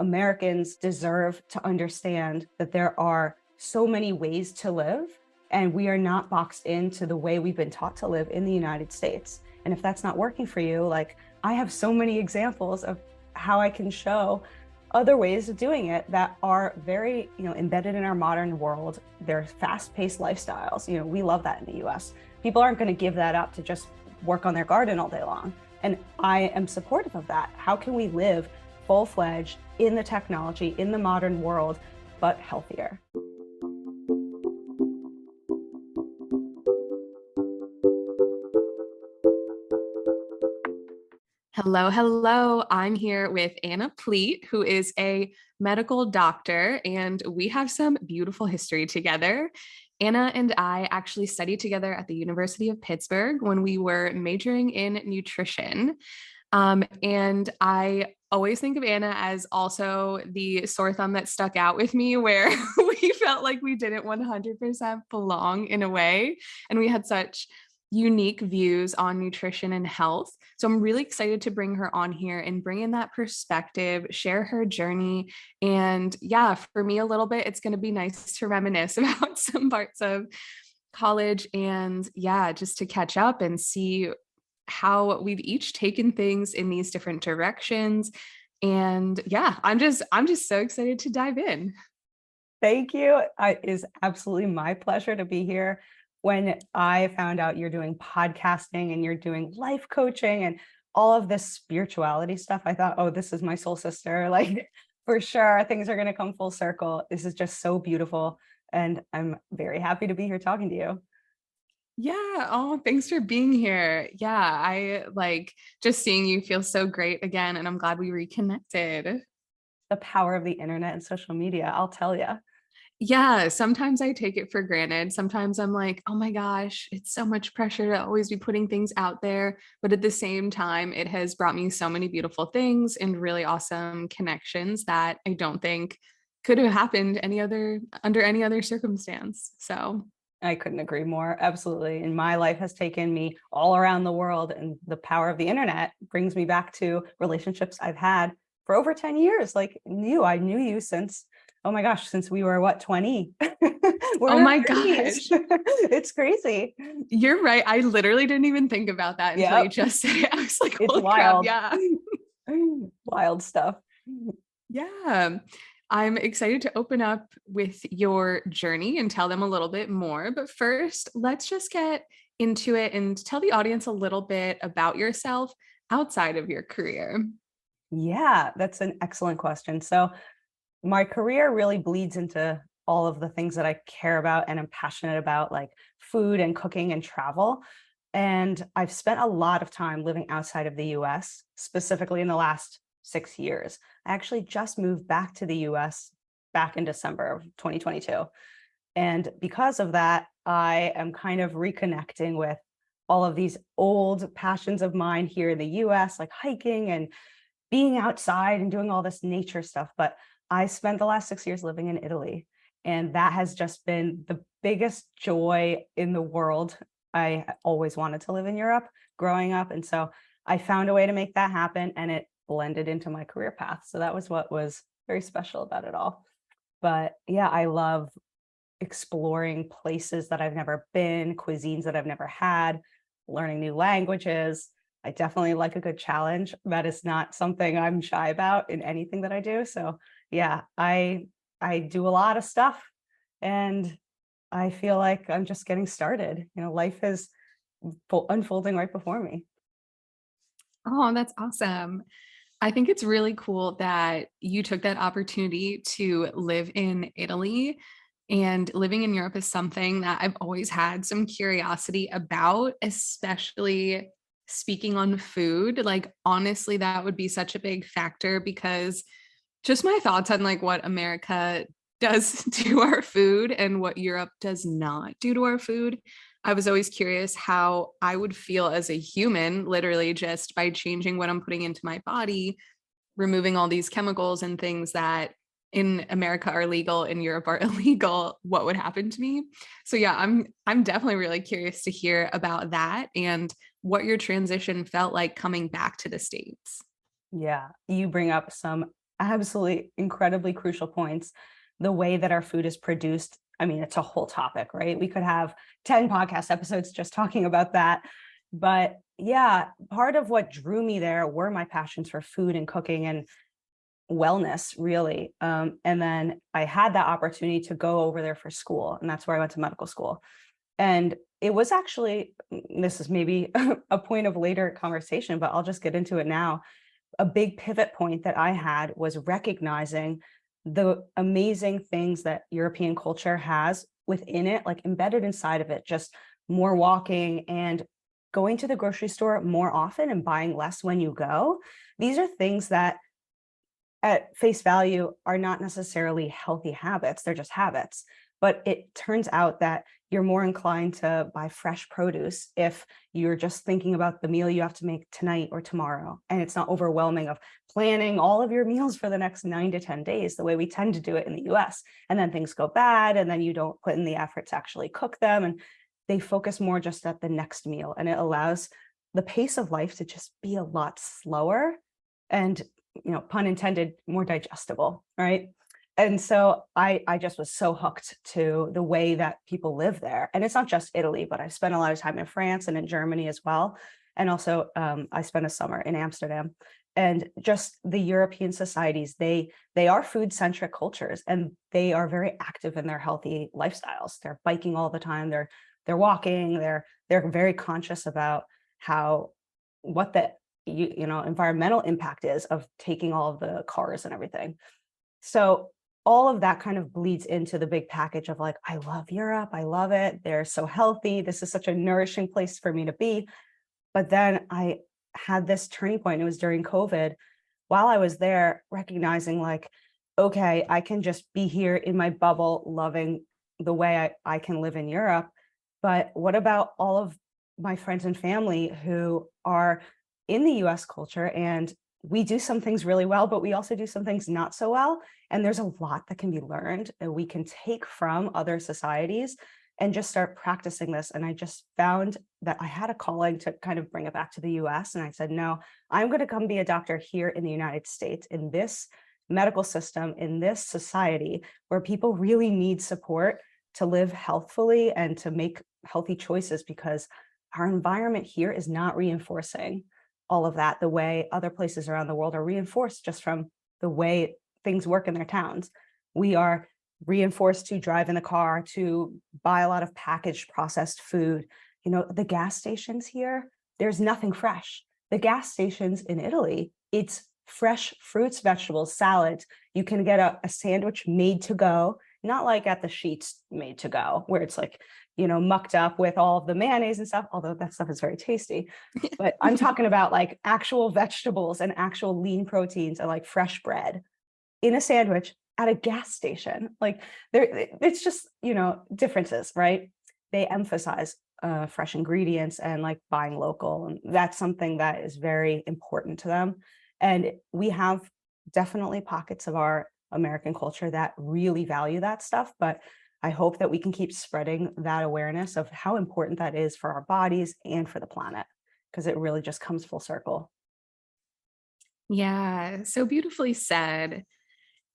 Americans deserve to understand that there are so many ways to live, and we are not boxed into the way we've been taught to live in the United States. And if that's not working for you, like, I have so many examples of how I can show other ways of doing it that are very, embedded in our modern world. They're fast-paced lifestyles. We love that in the US. People aren't going to give that up to just work on their garden all day long. And I am supportive of that. How can we live full-fledged in the technology, in the modern world, but healthier? Hello, hello. I'm here with Anna Pleat, who is a medical doctor, and we have some beautiful history together. Anna and I actually studied together at the University of Pittsburgh when we were majoring in nutrition. And I always think of Anna as also the sore thumb that stuck out with me, where we felt like we didn't 100% belong in a way. And we had such unique views on nutrition and health. So I'm really excited to bring her on here and bring in that perspective, share her journey. And yeah, for me, a little bit, it's going to be nice to reminisce about some parts of college and yeah, just to catch up and see how we've each taken things in these different directions. And yeah, I'm just so excited to dive in. Thank you. It is absolutely my pleasure to be here. When I found out you're doing podcasting and you're doing life coaching and all of this spirituality stuff, I thought, oh, this is my soul sister. Like, for sure, things are going to come full circle. This is just so beautiful. And I'm very happy to be here talking to you. Yeah. Oh, thanks for being here. Yeah. I like just seeing you feel so great again. And I'm glad we reconnected. The power of the internet and social media, I'll tell you. Yeah. Sometimes I take it for granted. Sometimes I'm like, oh my gosh, it's so much pressure to always be putting things out there. But at the same time, it has brought me so many beautiful things and really awesome connections that I don't think could have happened under any other circumstance. So I couldn't agree more. Absolutely. And my life has taken me all around the world, and the power of the internet brings me back to relationships I've had for over 10 years. Like I knew you since, oh my gosh, since we were what, 20? We're oh in our my 30s. gosh. It's crazy. You're right. I literally didn't even think about that until you Yep. just said it. I was like, It's holy crap, wild. yeah. Wild stuff. Yeah. I'm excited to open up with your journey and tell them a little bit more. But first, let's just get into it and tell the audience a little bit about yourself outside of your career. Yeah, that's an excellent question. So my career really bleeds into all of the things that I care about and am passionate about, like food and cooking and travel. And I've spent a lot of time living outside of the US, specifically in the last 6 years. I actually just moved back to the US back in December of 2022. And because of that, I am kind of reconnecting with all of these old passions of mine here in the US, like hiking and being outside and doing all this nature stuff. But I spent the last 6 years living in Italy, and that has just been the biggest joy in the world. I always wanted to live in Europe growing up. And so I found a way to make that happen, and it blended into my career path. So that was what was very special about it all. But yeah, I love exploring places that I've never been, cuisines that I've never had, learning new languages. I definitely like a good challenge. That is not something I'm shy about in anything that I do. So yeah, I do a lot of stuff, and I feel like I'm just getting started. Life is unfolding right before me. Oh, that's awesome. I think it's really cool that you took that opportunity to live in Italy. And living in Europe is something that I've always had some curiosity about, especially speaking on food. Like, honestly, that would be such a big factor because just my thoughts on like what America does to our food and what Europe does not do to our food. I was always curious how I would feel as a human, literally just by changing what I'm putting into my body, removing all these chemicals and things that in America are legal, in Europe are illegal, what would happen to me. So yeah, I'm definitely really curious to hear about that and what your transition felt like coming back to the States. Yeah, you bring up some absolutely incredibly crucial points. The way that our food is produced, I mean, it's a whole topic, right? We could have 10 podcast episodes just talking about that. But yeah, part of what drew me there were my passions for food and cooking and wellness, really. And then I had that opportunity to go over there for school, and that's where I went to medical school. And it was actually, this is maybe a point of later conversation, but I'll just get into it now. A big pivot point that I had was recognizing the amazing things that European culture has within it, like embedded inside of it, just more walking and going to the grocery store more often and buying less when you go. These are things that at face value are not necessarily healthy habits, they're just habits. But it turns out that you're more inclined to buy fresh produce if you're just thinking about the meal you have to make tonight or tomorrow. And it's not overwhelming of planning all of your meals for the next 9 to 10 days, the way we tend to do it in the US. And then things go bad, and then you don't put in the effort to actually cook them. And they focus more just at the next meal. And it allows the pace of life to just be a lot slower and, pun intended, more digestible, right? And so I just was so hooked to the way that people live there. And it's not just Italy, but I spent a lot of time in France and in Germany as well. And also I spent a summer in Amsterdam. And just the European societies, they are food-centric cultures, and they are very active in their healthy lifestyles. They're biking all the time, they're walking, they're very conscious about what the environmental impact is of taking all of the cars and everything. So all of that kind of bleeds into the big package of like, I love Europe, I love it, they're so healthy, this is such a nourishing place for me to be. But then I had this turning point. It was during COVID, while I was there, recognizing like, okay, I can just be here in my bubble, loving the way I can live in Europe. But what about all of my friends and family who are in the US culture, and we do some things really well, but we also do some things not so well. And there's a lot that can be learned and we can take from other societies and just start practicing this. And I just found that I had a calling to kind of bring it back to the US. And I said, no, I'm going to come be a doctor here in the United States, in this medical system, in this society where people really need support to live healthfully and to make healthy choices, because our environment here is not reinforcing all of that the way other places around the world are reinforced just from the way things work in their towns. We are reinforced to drive in the car, to buy a lot of packaged processed food. The gas stations here, there's nothing fresh. The gas stations in Italy, it's fresh fruits, vegetables, salads. You can get a sandwich made to go, not like at the Sheets made to go, where it's like, mucked up with all of the mayonnaise and stuff, although that stuff is very tasty. But I'm talking about like actual vegetables and actual lean proteins and like fresh bread in a sandwich at a gas station. Like it's just, differences, right? They emphasize fresh ingredients and like buying local. And that's something that is very important to them. And we have definitely pockets of our American culture that really value that stuff. But I hope that we can keep spreading that awareness of how important that is for our bodies and for the planet, because it really just comes full circle. Yeah, so beautifully said.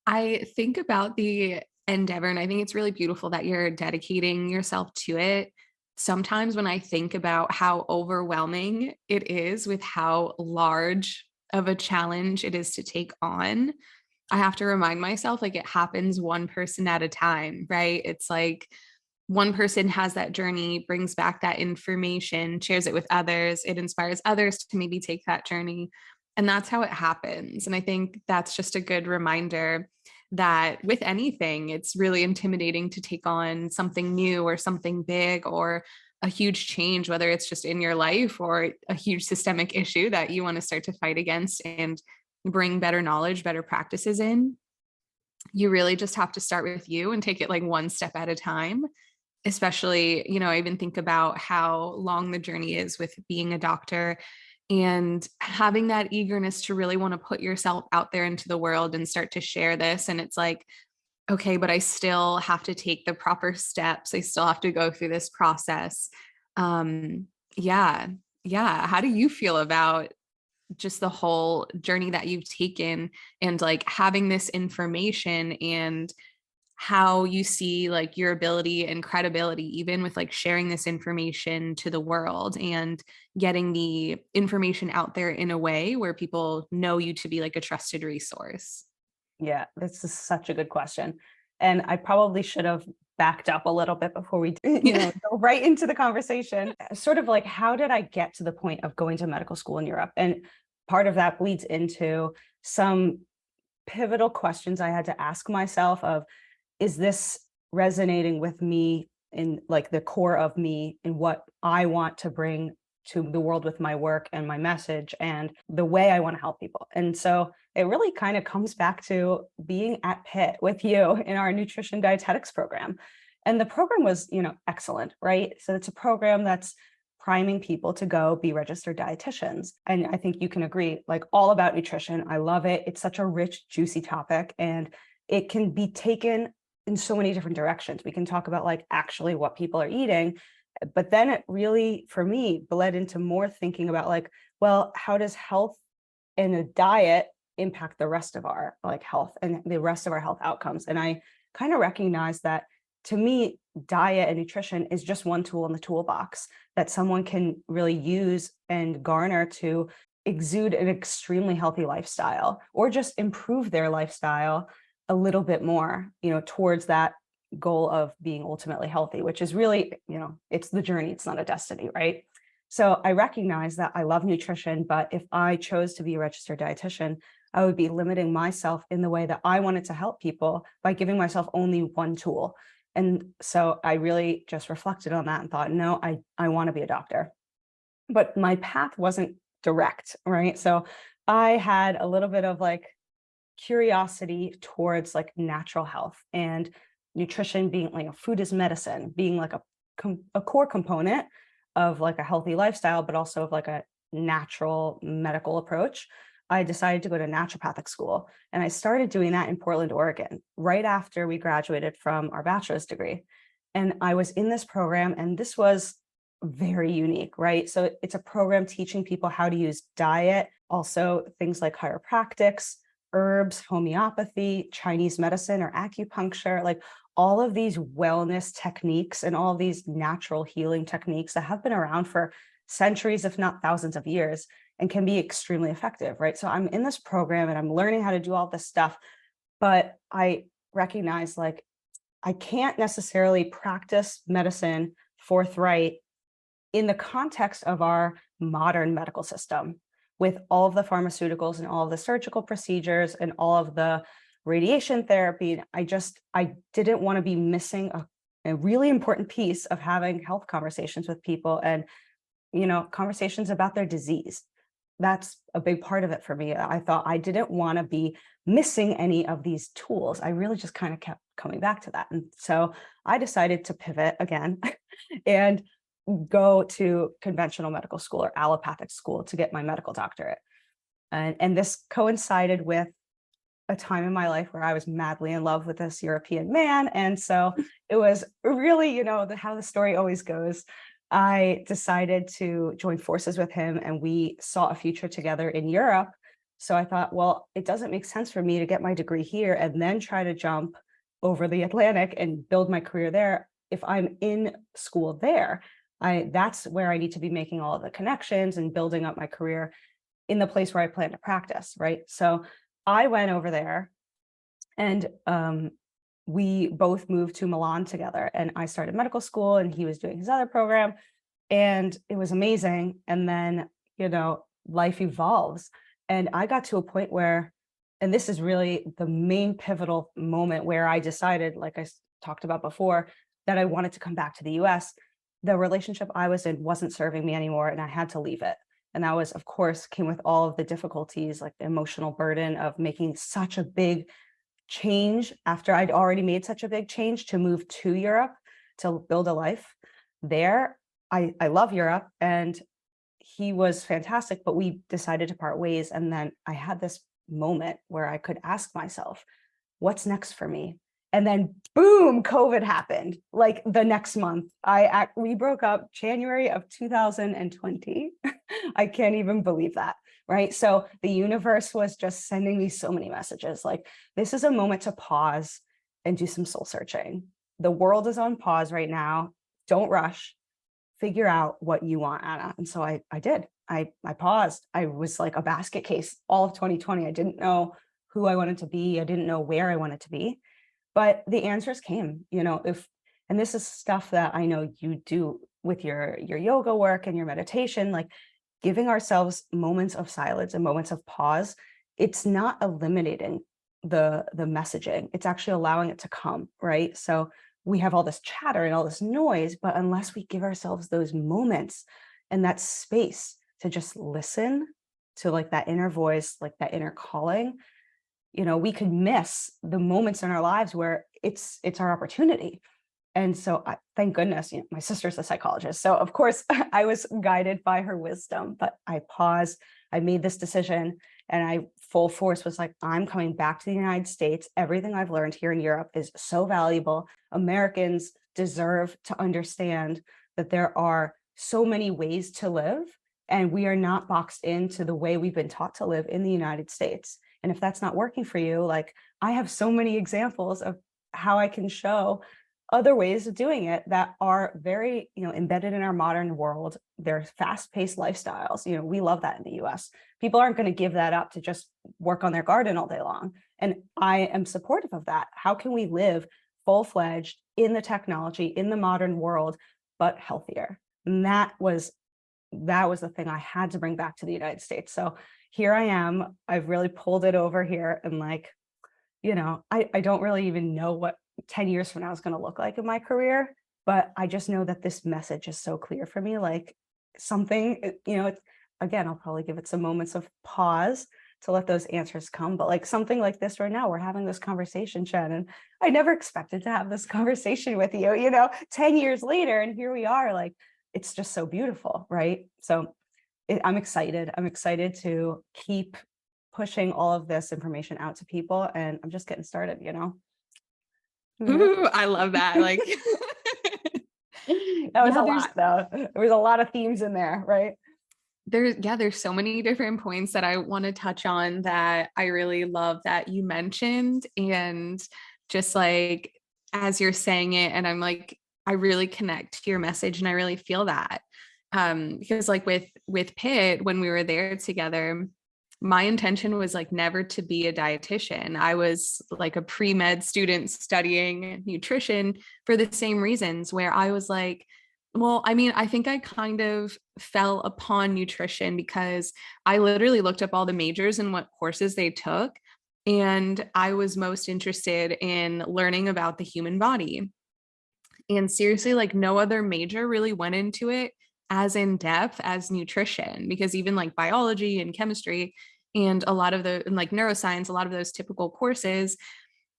I think about the endeavor, and I think it's really beautiful that you're dedicating yourself to it. Sometimes when I think about how overwhelming it is with how large of a challenge it is to take on, I have to remind myself like it happens one person at a time, right? It's like one person has that journey, brings back that information, shares it with others, it inspires others to maybe take that journey. And that's how it happens. And I think that's just a good reminder that with anything, it's really intimidating to take on something new or something big or a huge change, whether it's just in your life or a huge systemic issue that you want to start to fight against and bring better knowledge, better practices in. You really just have to start with you and take it like one step at a time. Especially, I even think about how long the journey is with being a doctor and having that eagerness to really want to put yourself out there into the world and start to share this. And it's like, okay, but I still have to take the proper steps. I still have to go through this process. Yeah. Yeah. How do you feel about just the whole journey that you've taken and like having this information and how you see like your ability and credibility, even with like sharing this information to the world and getting the information out there in a way where people know you to be like a trusted resource. Yeah, this is such a good question. And I probably should have backed up a little bit before we, Yeah. go right into the conversation. Sort of like, how did I get to the point of going to medical school in Europe? And part of that bleeds into some pivotal questions I had to ask myself of, is this resonating with me in like the core of me and what I want to bring to the world with my work and my message and the way I want to help people. And so it really kind of comes back to being at Pitt with you in our nutrition dietetics program. And the program was, excellent, right? So it's a program that's priming people to go be registered dietitians. And I think you can agree, like all about nutrition. I love it. It's such a rich, juicy topic, and it can be taken in so many different directions. We can talk about like actually what people are eating, but then it really, for me, bled into more thinking about like, well, how does health and a diet impact the rest of our like health and the rest of our health outcomes? And I kind of recognize that, to me, diet and nutrition is just one tool in the toolbox that someone can really use and garner to exude an extremely healthy lifestyle or just improve their lifestyle a little bit more, towards that goal of being ultimately healthy, which is really, it's the journey, it's not a destiny, right? So I recognize that I love nutrition, but if I chose to be a registered dietitian, I would be limiting myself in the way that I wanted to help people by giving myself only one tool. And so I really just reflected on that and thought, no, I want to be a doctor. But my path wasn't direct, right? So I had a little bit of like curiosity towards like natural health and nutrition being like food is medicine, being like a core component of like a healthy lifestyle, but also of like a natural medical approach. I decided to go to naturopathic school, and I started doing that in Portland, Oregon, right after we graduated from our bachelor's degree. And I was in this program, and this was very unique, right? So it's a program teaching people how to use diet, also things like chiropractics, herbs, homeopathy, Chinese medicine or acupuncture, like all of these wellness techniques and all of these natural healing techniques that have been around for centuries, if not thousands of years, and can be extremely effective, right? So I'm in this program and I'm learning how to do all this stuff, but I recognize like I can't necessarily practice medicine forthright in the context of our modern medical system, with all of the pharmaceuticals and all of the surgical procedures and all of the radiation therapy. I didn't want to be missing a really important piece of having health conversations with people and, conversations about their disease. That's a big part of it for me. I thought I didn't want to be missing any of these tools. I really just kind of kept coming back to that. And so I decided to pivot again and go to conventional medical school or allopathic school to get my medical doctorate. And this coincided with a time in my life where I was madly in love with this European man. And so it was really, how the story always goes. I decided to join forces with him, and we saw a future together in Europe. So I thought, well, it doesn't make sense for me to get my degree here and then try to jump over the Atlantic and build my career there. If I'm in school there, that's where I need to be making all of the connections and building up my career in the place where I plan to practice, right? So I went over there, and we both moved to Milan together, and I started medical school and he was doing his other program, and it was amazing. And then, life evolves, and I got to a point where, and this is really the main pivotal moment where I decided, like I talked about before, that I wanted to come back to the US. The relationship I was in wasn't serving me anymore, and I had to leave it. And that was, of course, came with all of the difficulties, like the emotional burden of making such a big change after I'd already made such a big change to move to Europe to build a life there. I love Europe, and he was fantastic, but we decided to part ways. And then I had this moment where I could ask myself, what's next for me? And then boom, COVID happened. Like the next month, we broke up January of 2020. I can't even believe that. right? So the universe was just sending me so many messages like, this is a moment to pause and do some soul searching. The world is on pause right now. Don't rush. Figure out what you want, Anna. And so I did. I paused. I was like a basket case all of 2020. I didn't know who I wanted to be. I didn't know where I wanted to be. But the answers came, if and this is stuff that I know you do with your yoga work and your meditation, like giving ourselves moments of silence and moments of pause. It's not eliminating the messaging. It's actually allowing it to come, right? So we have all this chatter and all this noise, but unless we give ourselves those moments and that space to just listen to like that inner voice, like that inner calling, we could miss the moments in our lives where it's our opportunity. And so thank goodness, my sister's a psychologist. So of course I was guided by her wisdom, but I paused, I made this decision, and I full force was like, I'm coming back to the United States. Everything I've learned here in Europe is so valuable. Americans deserve to understand that there are so many ways to live, and we are not boxed into the way we've been taught to live in the United States. And if that's not working for you, like I have so many examples of how I can show other ways of doing it that are very, embedded in our modern world. They're fast-paced lifestyles. We love that in the US. People aren't going to give that up to just work on their garden all day long. And I am supportive of that. How can we live full-fledged in the technology, in the modern world, but healthier? And that was the thing I had to bring back to the United States. So here I am. I've really pulled it over here, and like, I don't really even know what 10 years from now is going to look like in my career, but I just know that this message is so clear for me. Like something, again, I'll probably give it some moments of pause to let those answers come. But like something like this right now, we're having this conversation, Shannon. I never expected to have this conversation with you, 10 years later, and here we are. Like, it's just so beautiful, right? So I'm excited. I'm excited to keep pushing all of this information out to people, and I'm just getting started, Ooh, I love that. Like that was yeah, a lot though. There was a lot of themes in there, right? There's so many different points that I want to touch on that I really love that you mentioned. And just like as you're saying it, and I'm like, I really connect to your message and I really feel that. Because like with Pitt, when we were there together, my intention was like never to be a dietitian. I was like a pre-med student studying nutrition for the same reasons, where I was like, well, I mean, I think I kind of fell upon nutrition because I literally looked up all the majors and what courses they took. And I was most interested in learning about the human body. And seriously, like no other major really went into it as in depth as nutrition, because even like biology and chemistry and a lot of the and like neuroscience, a lot of those typical courses,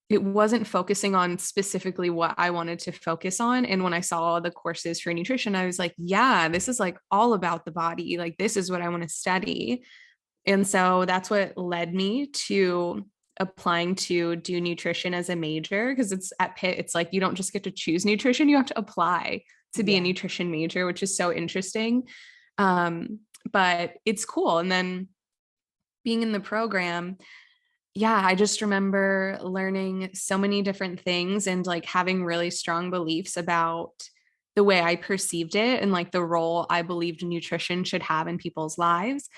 it wasn't focusing on specifically what I wanted to focus on. And when I saw the courses for nutrition, I was like, yeah, this is like all about the body. Like, this is what I want to study. And so that's what led me to applying to do nutrition as a major, because it's at Pitt, it's like you don't just get to choose nutrition, you have to apply to be a nutrition major, which is so interesting. But it's cool. And then being in the program, yeah, I just remember learning so many different things and like having really strong beliefs about the way I perceived it and like the role I believed nutrition should have in people's lives,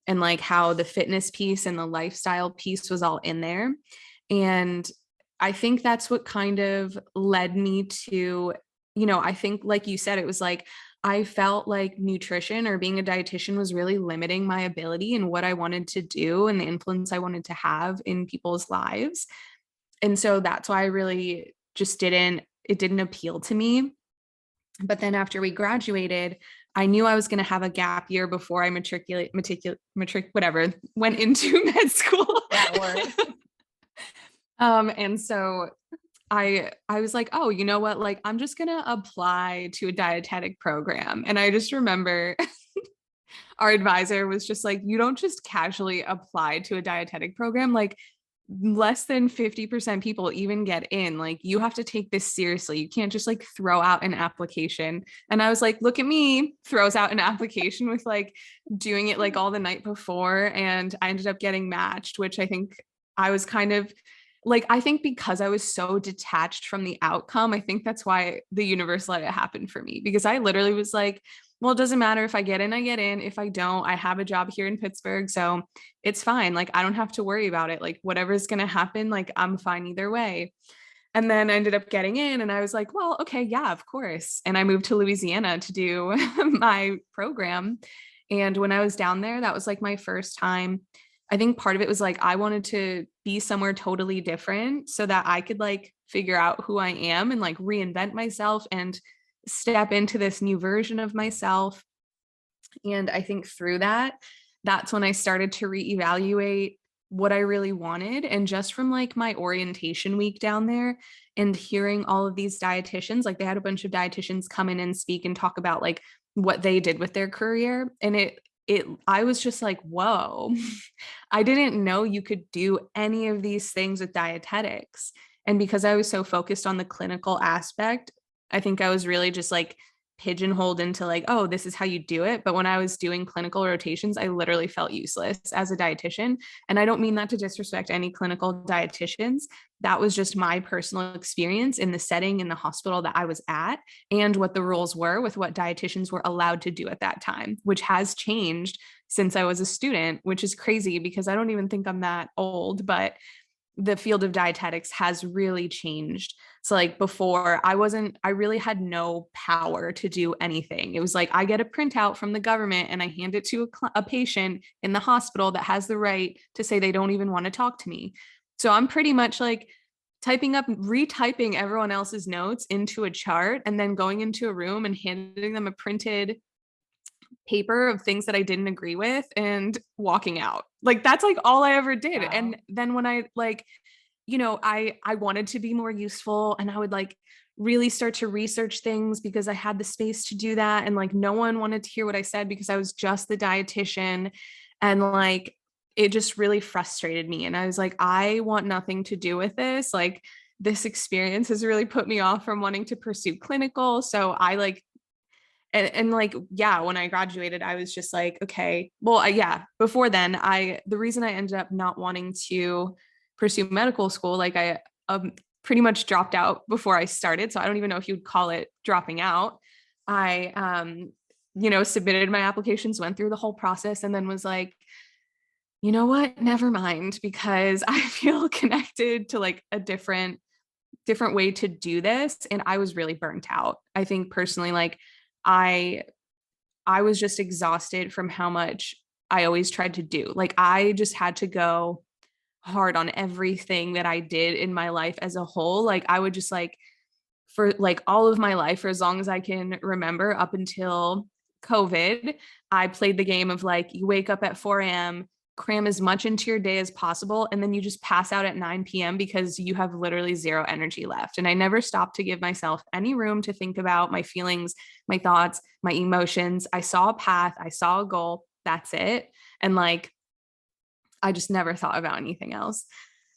and like how the fitness piece and the lifestyle piece was all in there. And I think that's what kind of led me to, I think like you said, it was like I felt like nutrition or being a dietitian was really limiting my ability and what I wanted to do and the influence I wanted to have in people's lives. And so that's why I really just it didn't appeal to me. But then after we graduated, I knew I was going to have a gap year before I went into med school. That word. And so I was like, oh, you know what? Like, I'm just going to apply to a dietetic program. And I just remember our advisor was just like, you don't just casually apply to a dietetic program. Like, less than 50% people even get in. Like, you have to take this seriously. You can't just like throw out an application. And I was like, look at me, throws out an application with like doing it like all the night before. And I ended up getting matched, which I think I was kind of like, I think because I was so detached from the outcome, I think that's why the universe let it happen for me, because I literally was like, well, it doesn't matter if I get in, I get in. If I don't, I have a job here in Pittsburgh. So it's fine. Like, I don't have to worry about it. Like, whatever's going to happen, like, I'm fine either way. And then I ended up getting in and I was like, well, okay, yeah, of course. And I moved to Louisiana to do my program. And when I was down there, that was like my first time. I think part of it was like I wanted to be somewhere totally different so that I could like figure out who I am and like reinvent myself and step into this new version of myself. And I think through that, that's when I started to reevaluate what I really wanted. And just from like my orientation week down there and hearing all of these dietitians, like they had a bunch of dietitians come in and speak and talk about like what they did with their career. And I was just like, whoa, I didn't know you could do any of these things with dietetics. And because I was so focused on the clinical aspect, I think I was really just like pigeonholed into like, oh, this is how you do it. But when I was doing clinical rotations, I literally felt useless as a dietitian. And I don't mean that to disrespect any clinical dietitians. That was just my personal experience in the setting in the hospital that I was at and what the rules were with what dietitians were allowed to do at that time, which has changed since I was a student, which is crazy because I don't even think I'm that old, but the field of dietetics has really changed. So like before I really had no power to do anything. It was like, I get a printout from the government and I hand it to a patient in the hospital that has the right to say they don't even want to talk to me. So I'm pretty much like retyping everyone else's notes into a chart and then going into a room and handing them a printed paper of things that I didn't agree with and walking out. Like that's like all I ever did. Wow. And then when I like, I wanted to be more useful and I would like really start to research things because I had the space to do that. And like no one wanted to hear what I said because I was just the dietitian. And like it just really frustrated me. And I was like, I want nothing to do with this. Like this experience has really put me off from wanting to pursue clinical. So I like and like yeah, when I graduated I was just like, okay, well yeah, before then the reason I ended up not wanting to pursue medical school, like I pretty much dropped out before I started, so I don't even know if you would call it dropping out. I submitted my applications, went through the whole process, and then was like, you know what, never mind, because I feel connected to like a different way to do this, and I was really burnt out. I think personally, like I I was just exhausted from how much I always tried to do. Like I just had to go hard on everything that I did in my life as a whole. Like I would just like for like all of my life, for as long as I can remember up until COVID, I played the game of like you wake up at 4 a.m., cram as much into your day as possible, and then you just pass out at 9 p.m. because you have literally zero energy left. And I never stopped to give myself any room to think about my feelings, my thoughts, my emotions. I saw a path, I saw a goal. That's it. And like, I just never thought about anything else.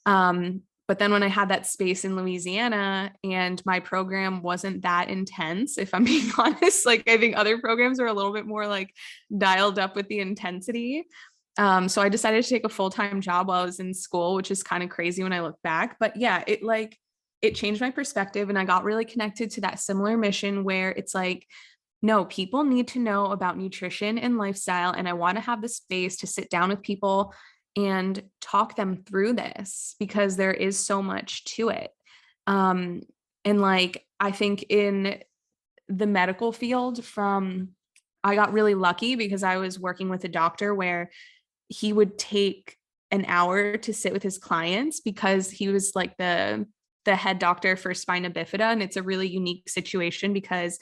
But then when I had that space in Louisiana and my program wasn't that intense, if I'm being honest, like I think other programs are a little bit more like dialed up with the intensity. So I decided to take a full-time job while I was in school, which is kind of crazy when I look back. But yeah, it changed my perspective and I got really connected to that similar mission where it's like, no, people need to know about nutrition and lifestyle. And I want to have the space to sit down with people and talk them through this because there is so much to it. Um, and like, I think in the medical field I got really lucky because I was working with a doctor where he would take an hour to sit with his clients because he was like the head doctor for spina bifida. And it's a really unique situation because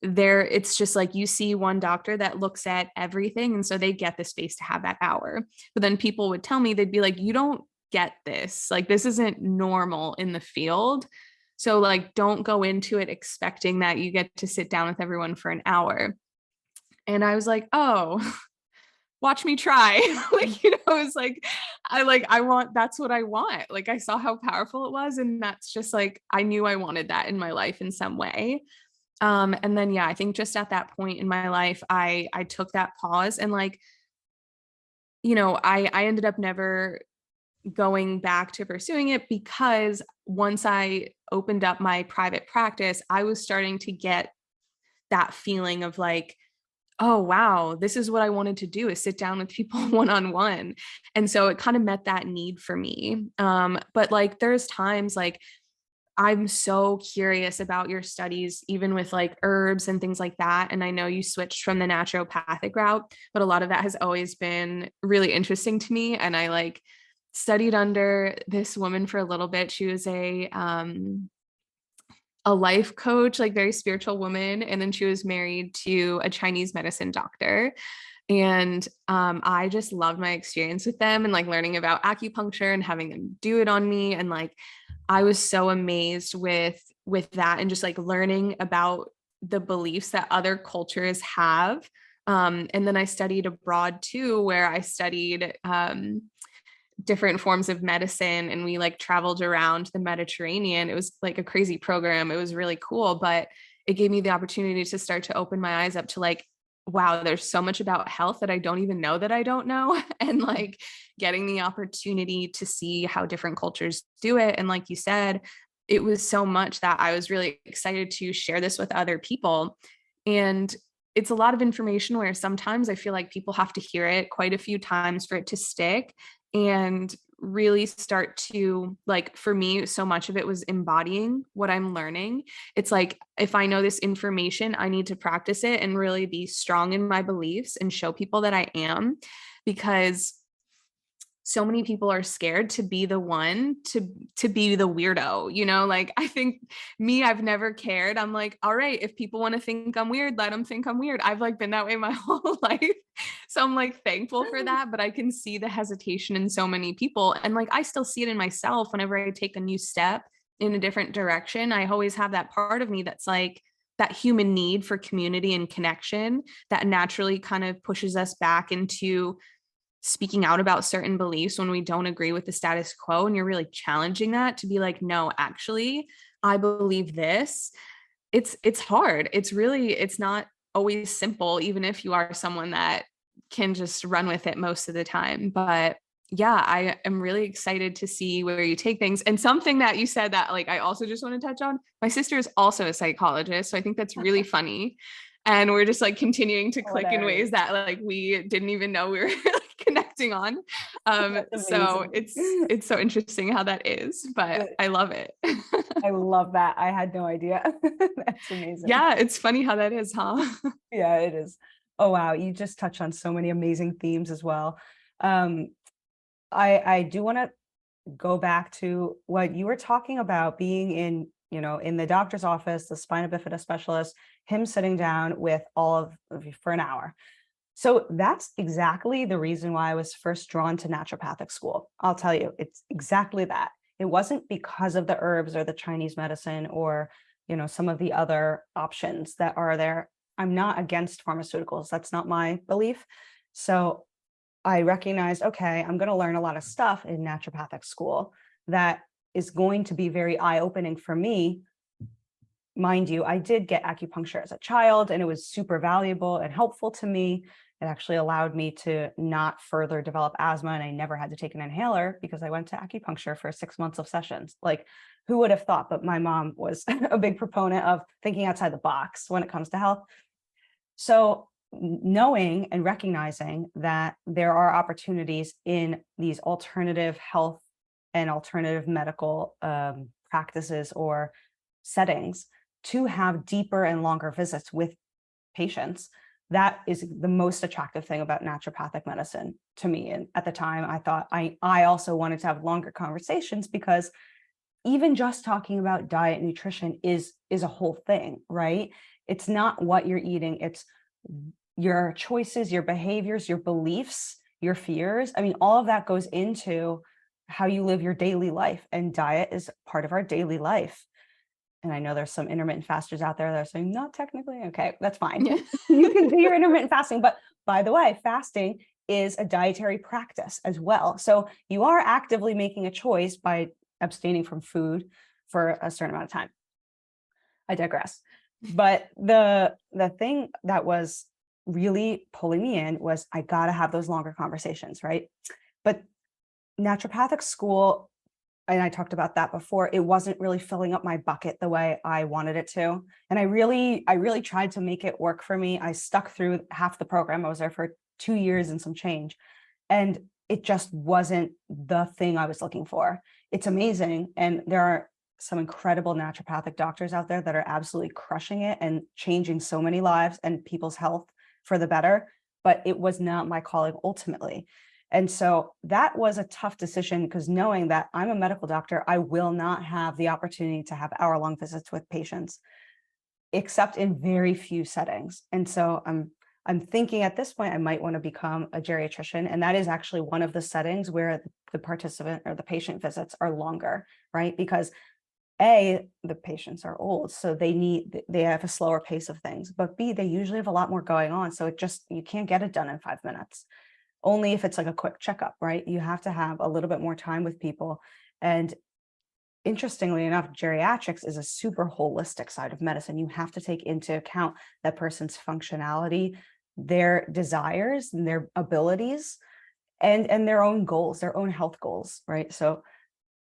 it's just like you see one doctor that looks at everything, and so they get the space to have that hour. But then people would tell me, they'd be like, you don't get this, like this isn't normal in the field, so like don't go into it expecting that you get to sit down with everyone for an hour. And I was like, oh, watch me try. Like, it's like, I want, that's what I want. Like, I saw how powerful it was. And that's just like, I knew I wanted that in my life in some way. And then, yeah, I think just at that point in my life, I took that pause and like, I ended up never going back to pursuing it because once I opened up my private practice, I was starting to get that feeling of like, oh, wow, this is what I wanted to do, is sit down with people one-on-one. And so it kind of met that need for me. But like, there's times like, I'm so curious about your studies, even with like herbs and things like that. And I know you switched from the naturopathic route, but a lot of that has always been really interesting to me. And I like studied under this woman for a little bit. She was a life coach, like very spiritual woman. And then she was married to a Chinese medicine doctor. And I just loved my experience with them and like learning about acupuncture and having them do it on me. And like, I was so amazed with that and just like learning about the beliefs that other cultures have. And then I studied abroad too, where I studied different forms of medicine and we like traveled around the Mediterranean. It was like a crazy program. It was really cool, but it gave me the opportunity to start to open my eyes up to like, wow, there's so much about health that I don't even know that I don't know. And like getting the opportunity to see how different cultures do it. And like you said, it was so much that I was really excited to share this with other people. And it's a lot of information where sometimes I feel like people have to hear it quite a few times for it to stick and really start to like, for me, so much of it was embodying what I'm learning. It's like, if I know this information, I need to practice it and really be strong in my beliefs and show people that I am, because so many people are scared to be the one to be the weirdo, like I think I've never cared. I'm like, all right, if people want to think I'm weird, let them think I'm weird. I've like been that way my whole life. So I'm like thankful for that, but I can see the hesitation in so many people. And like, I still see it in myself whenever I take a new step in a different direction. I always have that part of me that's like, that human need for community and connection that naturally kind of pushes us back into speaking out about certain beliefs when we don't agree with the status quo, and you're really challenging that to be like, no, actually, I believe this. It's hard. It's not always simple, even if you are someone that can just run with it most of the time. But yeah, I am really excited to see where you take things. And something that you said that like I also just want to touch on, my sister is also a psychologist, so I think that's really funny. And we're just like continuing to click in ways that like we didn't even know we were like connecting on. So it's so interesting how that is, but I love it. I love that. I had no idea. That's amazing. Yeah, it's funny how that is, huh? Yeah, it is. Oh wow, you just touched on so many amazing themes as well. Um, I do want to go back to what you were talking about, being in the doctor's office, the spina bifida specialist, him sitting down with all of you for an hour. So that's exactly the reason why I was first drawn to naturopathic school. I'll tell you, it's exactly that. It wasn't because of the herbs or the Chinese medicine or, some of the other options that are there. I'm not against pharmaceuticals. That's not my belief. So I recognized, okay, I'm going to learn a lot of stuff in naturopathic school that is going to be very eye-opening for me. Mind you, I did get acupuncture as a child, and it was super valuable and helpful to me. It actually allowed me to not further develop asthma, and I never had to take an inhaler because I went to acupuncture for 6 months of sessions. Like, who would have thought? But my mom was a big proponent of thinking outside the box when it comes to health. So knowing and recognizing that there are opportunities in these alternative health and alternative medical practices or settings to have deeper and longer visits with patients, that is the most attractive thing about naturopathic medicine to me. And at the time, I thought I also wanted to have longer conversations, because even just talking about diet and nutrition is a whole thing, right? It's not what you're eating, it's your choices, your behaviors, your beliefs, your fears. I mean, all of that goes into how you live your daily life, and diet is part of our daily life. And I know there's some intermittent fasters out there that are saying, not technically. Okay, that's fine. Yeah. You can do your intermittent fasting. But by the way, fasting is a dietary practice as well. So you are actively making a choice by abstaining from food for a certain amount of time. I digress. But the thing that was really pulling me in was I got to have those longer conversations, right? But naturopathic school, and I talked about that before, it wasn't really filling up my bucket the way I wanted it to. And I really tried to make it work for me. I stuck through half the program. I was there for 2 years and some change. And it just wasn't the thing I was looking for. It's amazing. And there are some incredible naturopathic doctors out there that are absolutely crushing it and changing so many lives and people's health for the better. But it was not my calling ultimately. And so that was a tough decision, because knowing that I'm a medical doctor, I will not have the opportunity to have hour-long visits with patients, except in very few settings. And so I'm thinking at this point, I might want to become a geriatrician. And that is actually one of the settings where the participant or the patient visits are longer, right? Because the patients are old, so they have a slower pace of things, but B, they usually have a lot more going on. So you can't get it done in 5 minutes. Only if it's like a quick checkup, right? You have to have a little bit more time with people. And interestingly enough, geriatrics is a super holistic side of medicine. You have to take into account that person's functionality, their desires and their abilities, and their own goals, their own health goals, right? So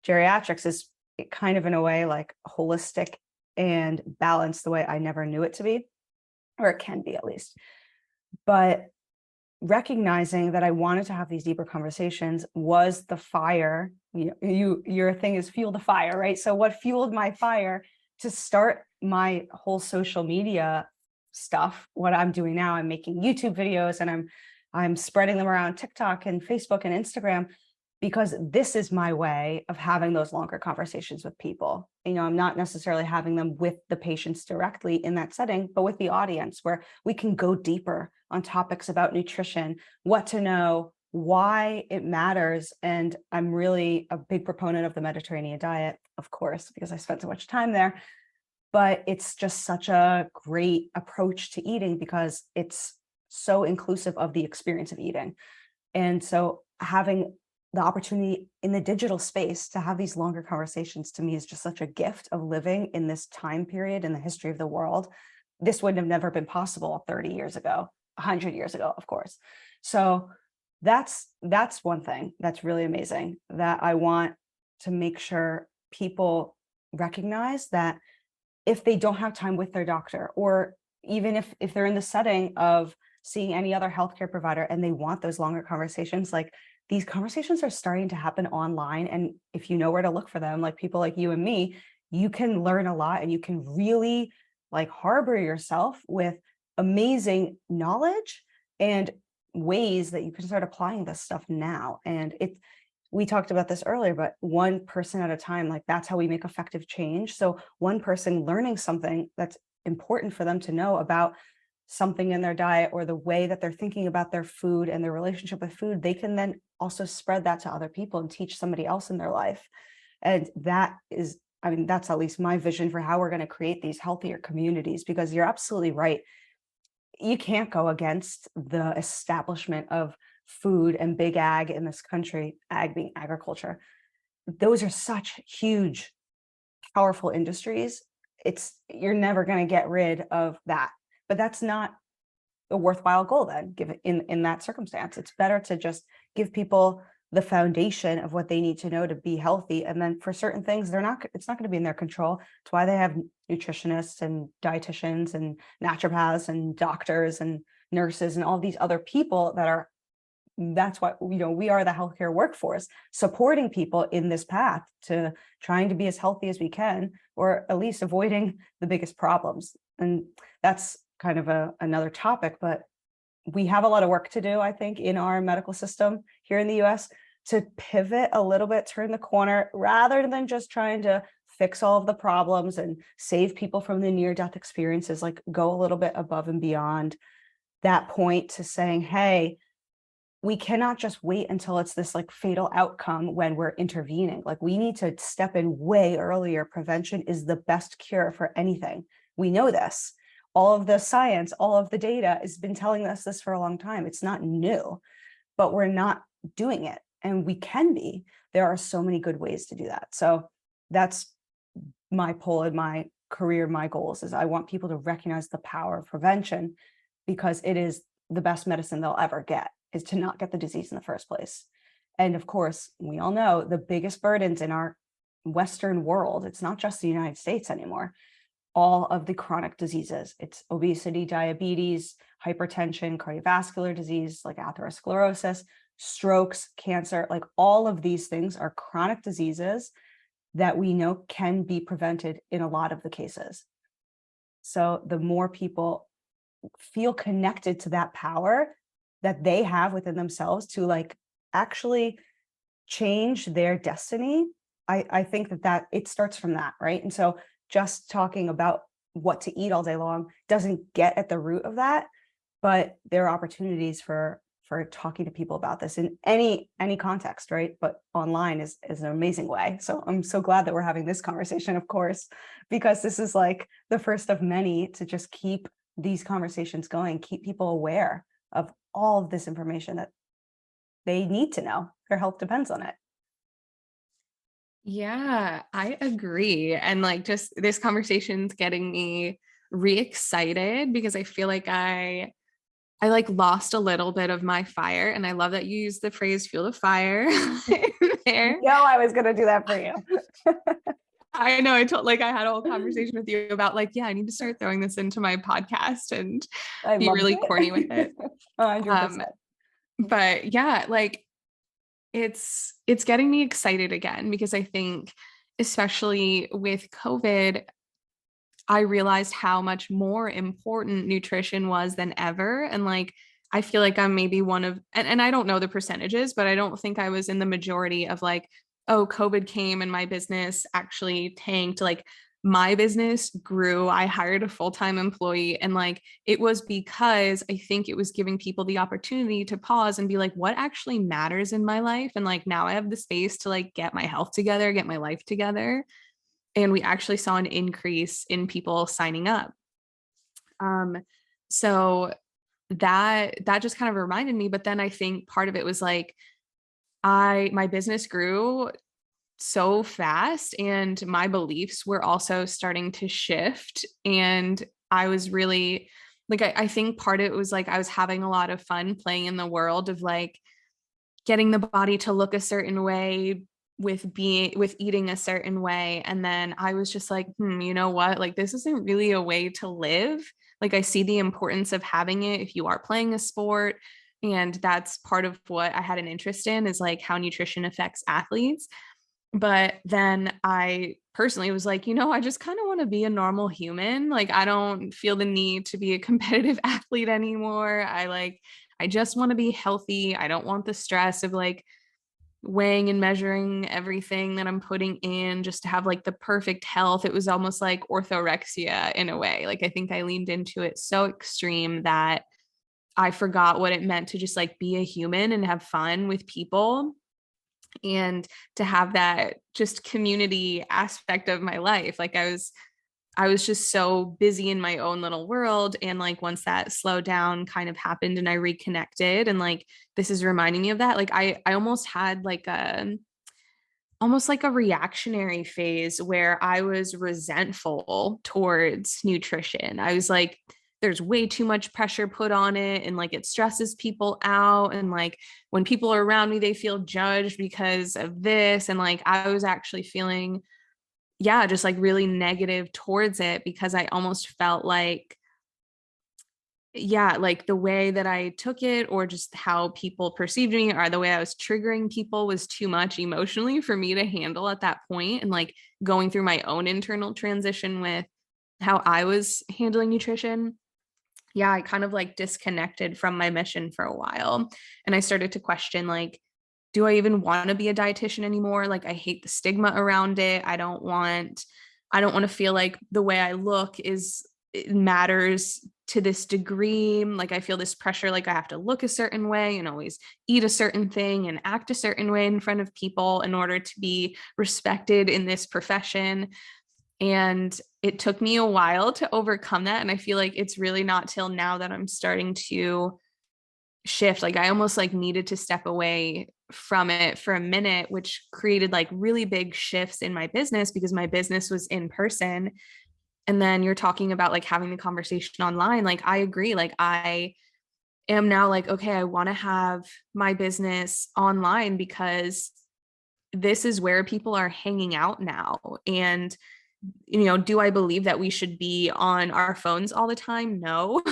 geriatrics is kind of in a way like holistic and balanced the way I never knew it to be, or it can be at least. But recognizing that I wanted to have these deeper conversations was the fire. Your thing is fuel the fire, right? So what fueled my fire to start my whole social media stuff, what I'm doing now, I'm making YouTube videos and I'm spreading them around TikTok and Facebook and Instagram, because this is my way of having those longer conversations with people. I'm not necessarily having them with the patients directly in that setting, but with the audience, where we can go deeper on topics about nutrition, what to know, why it matters. And I'm really a big proponent of the Mediterranean diet, of course, because I spent so much time there. But it's just such a great approach to eating, because it's so inclusive of the experience of eating. And so having the opportunity in the digital space to have these longer conversations, to me, is just such a gift of living in this time period in the history of the world. This wouldn't have never been possible 30 years ago, 100 years ago, of course. So that's one thing that's really amazing, that I want to make sure people recognize, that if they don't have time with their doctor, or even if they're in the setting of seeing any other healthcare provider and they want those longer conversations, like, these conversations are starting to happen online. And if you know where to look for them, like people like you and me, you can learn a lot, and you can really like harbor yourself with amazing knowledge and ways that you can start applying this stuff now. And we talked about this earlier, but one person at a time, like, that's how we make effective change. So one person learning something that's important for them to know about something in their diet, or the way that they're thinking about their food and their relationship with food, they can then also spread that to other people and teach somebody else in their life. And that's at least my vision for how we're going to create these healthier communities, because you're absolutely right. You can't go against the establishment of food and big ag in this country, ag being agriculture. Those are such huge, powerful industries. You're never going to get rid of that. But that's not a worthwhile goal then, given in that circumstance. It's better to just give people the foundation of what they need to know to be healthy. And then for certain things, it's not going to be in their control. It's why they have nutritionists and dietitians and naturopaths and doctors and nurses and all these other people that's why, we are the healthcare workforce, supporting people in this path to trying to be as healthy as we can, or at least avoiding the biggest problems. And that's kind of another topic, but we have a lot of work to do, I think, in our medical system here in the US, to pivot a little bit, turn the corner, rather than just trying to fix all of the problems and save people from the near-death experiences. Like, go a little bit above and beyond that point to saying, hey, we cannot just wait until it's this like fatal outcome when we're intervening. Like, we need to step in way earlier. Prevention is the best cure for anything. We know this. All of the science, all of the data has been telling us this for a long time. It's not new. but we're not doing it. And we can be. There are so many good ways to do that. So that's my pull in my career, my goals is I want people to recognize the power of prevention, because it is the best medicine they'll ever get, is to not get the disease in the first place. And of course, we all know the biggest burdens in our Western world, it's not just the United States anymore, all of the chronic diseases. It's obesity, diabetes, hypertension, cardiovascular disease like atherosclerosis, strokes, cancer, like all of these things are chronic diseases that we know can be prevented in a lot of the cases. So the more people feel connected to that power that they have within themselves to like actually change their destiny, I think that it starts from that, right? And so just talking about what to eat all day long doesn't get at the root of that, but there are opportunities for talking to people about this in any context, right? But online is an amazing way. So I'm so glad that we're having this conversation, of course, because this is like the first of many to just keep these conversations going, keep people aware of all of this information that they need to know. Their health depends on it. Yeah, I agree. And like just this conversation's getting me re-excited because I feel like I like lost a little bit of my fire. And I love that you use the phrase fuel the fire in You there. know, I was going to do that for you. I know I told like I had a whole conversation with you about like, yeah, I need to start throwing this into my podcast and I be loved really corny with it. it. 100%. But yeah, like it's getting me excited again because I think especially with COVID, I realized how much more important nutrition was than ever. And like, I feel like I'm maybe one of, and I don't know the percentages, but I don't think I was in the majority of like, oh, COVID came and my business actually tanked. Like, my business grew. I hired a full-time employee. And like, it was because I think it was giving people the opportunity to pause and be like, what actually matters in my life? And like, now I have the space to like get my health together, get my life together, and we actually saw an increase in people signing up. Um, so that just kind of reminded me. But then I think part of it was like my business grew so fast, and my beliefs were also starting to shift. And I was really like, I think part of it was like I was having a lot of fun playing in the world of like getting the body to look a certain way with eating a certain way. And then I was just like, you know what? Like, this isn't really a way to live. Like, I see the importance of having it if you are playing a sport. And that's part of what I had an interest in, is like how nutrition affects athletes. But then I personally was like, I just kind of want to be a normal human. Like, I don't feel the need to be a competitive athlete anymore. I just want to be healthy. I don't want the stress of like weighing and measuring everything that I'm putting in just to have like the perfect health. It was almost like orthorexia in a way. Like, I think I leaned into it so extreme that I forgot what it meant to just like be a human and have fun with people, and to have that just community aspect of my life. Like, I was just so busy in my own little world. And like, once that slow down kind of happened and I reconnected, and like, this is reminding me of that. Like, I almost had like almost like a reactionary phase where I was resentful towards nutrition. I was like, there's way too much pressure put on it, and like it stresses people out, and like when people are around me they feel judged because of this. And like, I was actually feeling, yeah, just like really negative towards it, because I almost felt like, yeah, like the way that I took it, or just how people perceived me, or the way I was triggering people, was too much emotionally for me to handle at that point. And like, going through my own internal transition with how I was handling nutrition, yeah, I kind of like disconnected from my mission for a while. And I started to question, like, do I even want to be a dietitian anymore? Like, I hate the stigma around it. I don't want to feel like the way I look is, it matters to this degree. Like, I feel this pressure, like I have to look a certain way and always eat a certain thing and act a certain way in front of people in order to be respected in this profession. And it took me a while to overcome that. And I feel like it's really not till now that I'm starting to shift. Like I almost like needed to step away from it for a minute, which created like really big shifts in my business because my business was in person. And then you're talking about like having the conversation online. Like I agree. Like I am now like, okay, I want to have my business online because this is where people are hanging out now. And, do I believe that we should be on our phones all the time? No.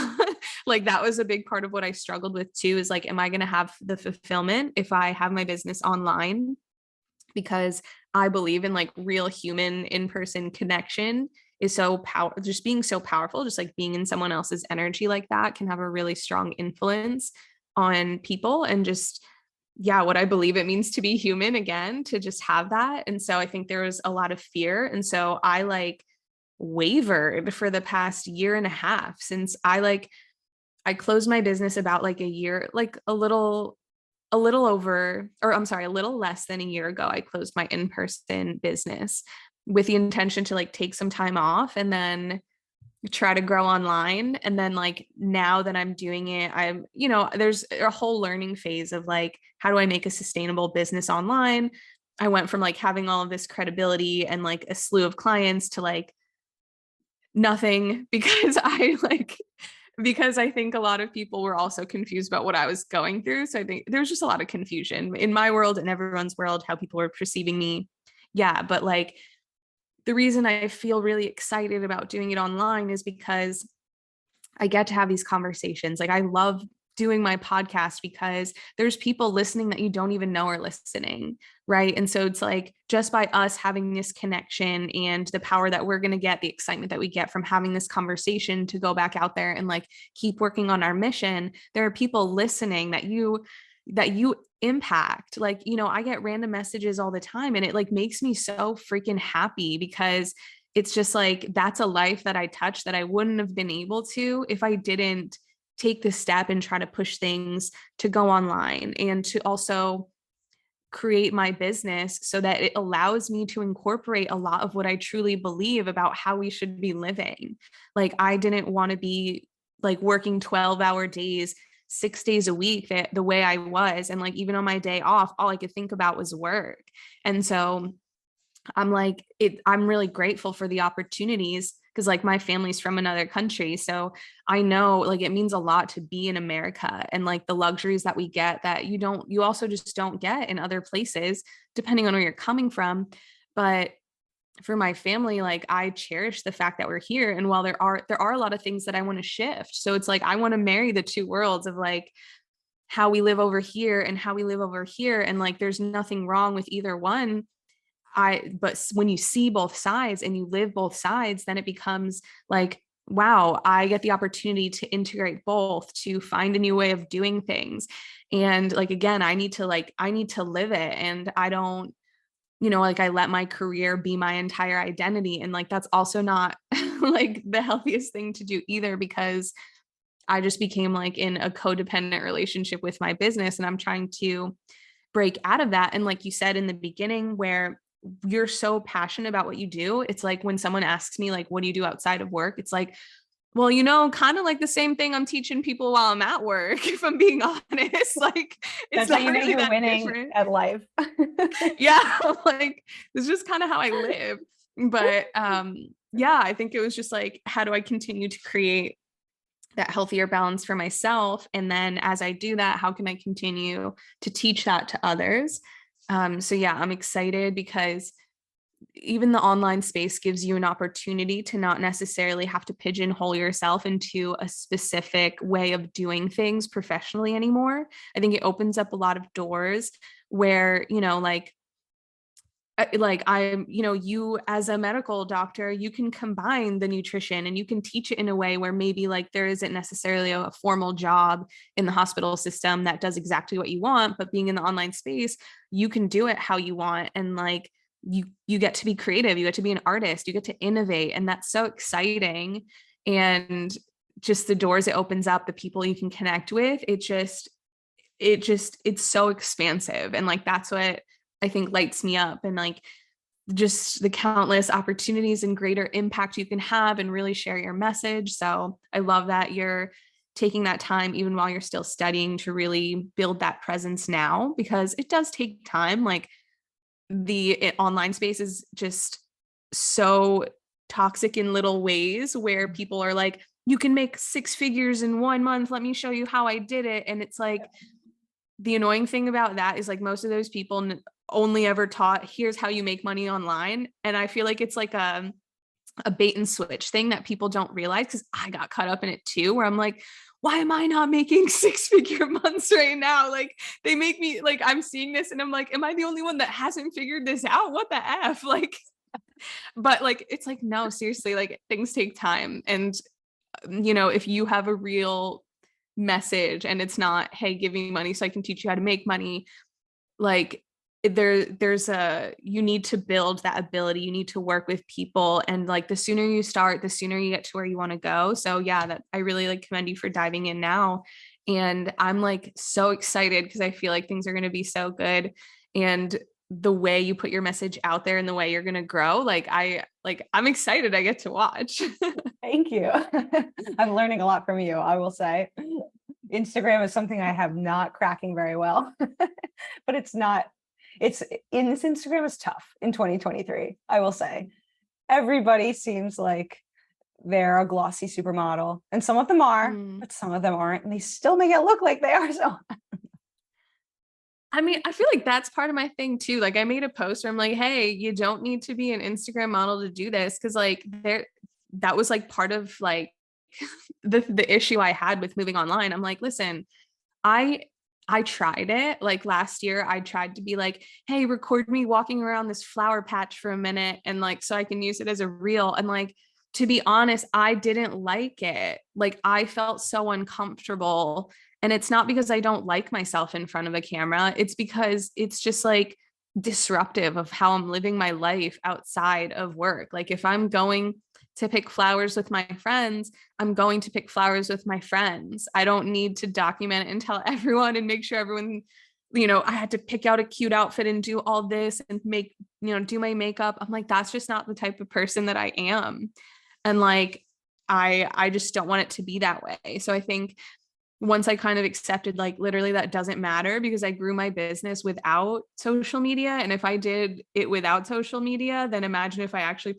Like that was a big part of what I struggled with too, is like, am I going to have the fulfillment if I have my business online? Because I believe in like real human in-person connection is so just being so powerful, just like being in someone else's energy like that can have a really strong influence on people. And just, yeah, what I believe it means to be human again, to just have that. And so I think there was a lot of fear. And so I like wavered for the past year and a half since I closed my business about like a year, like a little over, or I'm sorry, a little less than a year ago, I closed my in-person business with the intention to like take some time off and then try to grow online. And then like now that I'm doing it, there's a whole learning phase of like, how do I make a sustainable business online? I went from like having all of this credibility and like a slew of clients to like nothing because I think a lot of people were also confused about what I was going through. So I think there was just a lot of confusion in my world and everyone's world, how people were perceiving me. Yeah. But like the reason I feel really excited about doing it online is because I get to have these conversations. Like I love doing my podcast because there's people listening that you don't even know are listening, right? And so it's like just by us having this connection and the power that we're going to get, the excitement that we get from having this conversation to go back out there and like keep working on our mission, there are people listening that you impact. Like, I get random messages all the time and it like makes me so freaking happy because it's just like, that's a life that I touch that I wouldn't have been able to if I didn't take this step and try to push things to go online and to also create my business so that it allows me to incorporate a lot of what I truly believe about how we should be living. Like I didn't want to be like working 12-hour days 6 days a week the way I was. And like, even on my day off, all I could think about was work. And so I'm really grateful for the opportunities because like my family's from another country. So I know like it means a lot to be in America and like the luxuries that we get that you also just don't get in other places, depending on where you're coming from. But for my family, like I cherish the fact that we're here. And while there are a lot of things that I want to shift. So it's like, I want to marry the two worlds of like how we live over here and how we live over here. And like, there's nothing wrong with either one. But when you see both sides and you live both sides, then it becomes like, wow, I get the opportunity to integrate both, to find a new way of doing things. And like, again, I need to live it. And I don't, like I let my career be my entire identity. And like, that's also not like the healthiest thing to do either, because I just became like in a codependent relationship with my business and I'm trying to break out of that. And like you said in the beginning, where you're so passionate about what you do, it's like when someone asks me like, what do you do outside of work? It's like, well, kind of like the same thing I'm teaching people while I'm at work, if I'm being honest. Like it's That's how not really you're that winning different. at life. Yeah, like it's just kind of how I live. But yeah, I think it was just like, how do I continue to create that healthier balance for myself? And then as I do that, how can I continue to teach that to others? So yeah, I'm excited because even the online space gives you an opportunity to not necessarily have to pigeonhole yourself into a specific way of doing things professionally anymore. I think it opens up a lot of doors where, you as a medical doctor, you can combine the nutrition and you can teach it in a way where maybe like there isn't necessarily a formal job in the hospital system that does exactly what you want, but being in the online space, you can do it how you want. And like, you get to be creative, you get to be an artist, you get to innovate. And that's so exciting. And just the doors it opens up, the people you can connect with, it's so expansive. And like, that's what I think lights me up, and like just the countless opportunities and greater impact you can have and really share your message. So I love that you're taking that time, even while you're still studying, to really build that presence now, because it does take time. Like the online space is just so toxic in little ways where people are like, you can make 6 figures in 1 month. Let me show you how I did it. And it's like, the annoying thing about that is like most of those people only ever taught, here's how you make money online. And I feel like it's like a bait and switch thing that people don't realize, because I got caught up in it too, where I'm like, why am I not making 6 figure months right now? Like they make me like, I'm seeing this and I'm like, am I the only one that hasn't figured this out? What the F? Like, but like, it's like, no, seriously, like things take time. And, if you have a real message and it's not, hey, give me money so I can teach you how to make money, like you need to build that ability. You need to work with people, and like the sooner you start, the sooner you get to where you want to go. So yeah, that I really like commend you for diving in now. And I'm like so excited because I feel like things are going to be so good. And the way you put your message out there and the way you're going to grow, I'm excited. I get to watch. Thank you. I'm learning a lot from you, I will say. Instagram is something I have not cracking very well, but Instagram is tough in 2023. I will say everybody seems like they're a glossy supermodel, and some of them are, but some of them aren't, and they still make it look like they are. So I mean, I feel like that's part of my thing too. Like I made a post where I'm like, hey, you don't need to be an Instagram model to do this. Cause like that was like part of like the issue I had with moving online. I'm like, listen, I tried it. Like last year, I tried to be like, hey, record me walking around this flower patch for a minute, and like so I can use it as a reel. And like, to be honest, I didn't like it. Like I felt so uncomfortable. And it's not because I don't like myself in front of a camera. It's because it's just like disruptive of how I'm living my life outside of work. Like if I'm going to pick flowers with my friends, I'm going to pick flowers with my friends. I don't need to document it and tell everyone and make sure everyone, I had to pick out a cute outfit and do all this and do my makeup. I'm like, that's just not the type of person that I am. And like, I just don't want it to be that way. So I think once I kind of accepted, like, literally that doesn't matter, because I grew my business without social media. And if I did it without social media, then imagine if I actually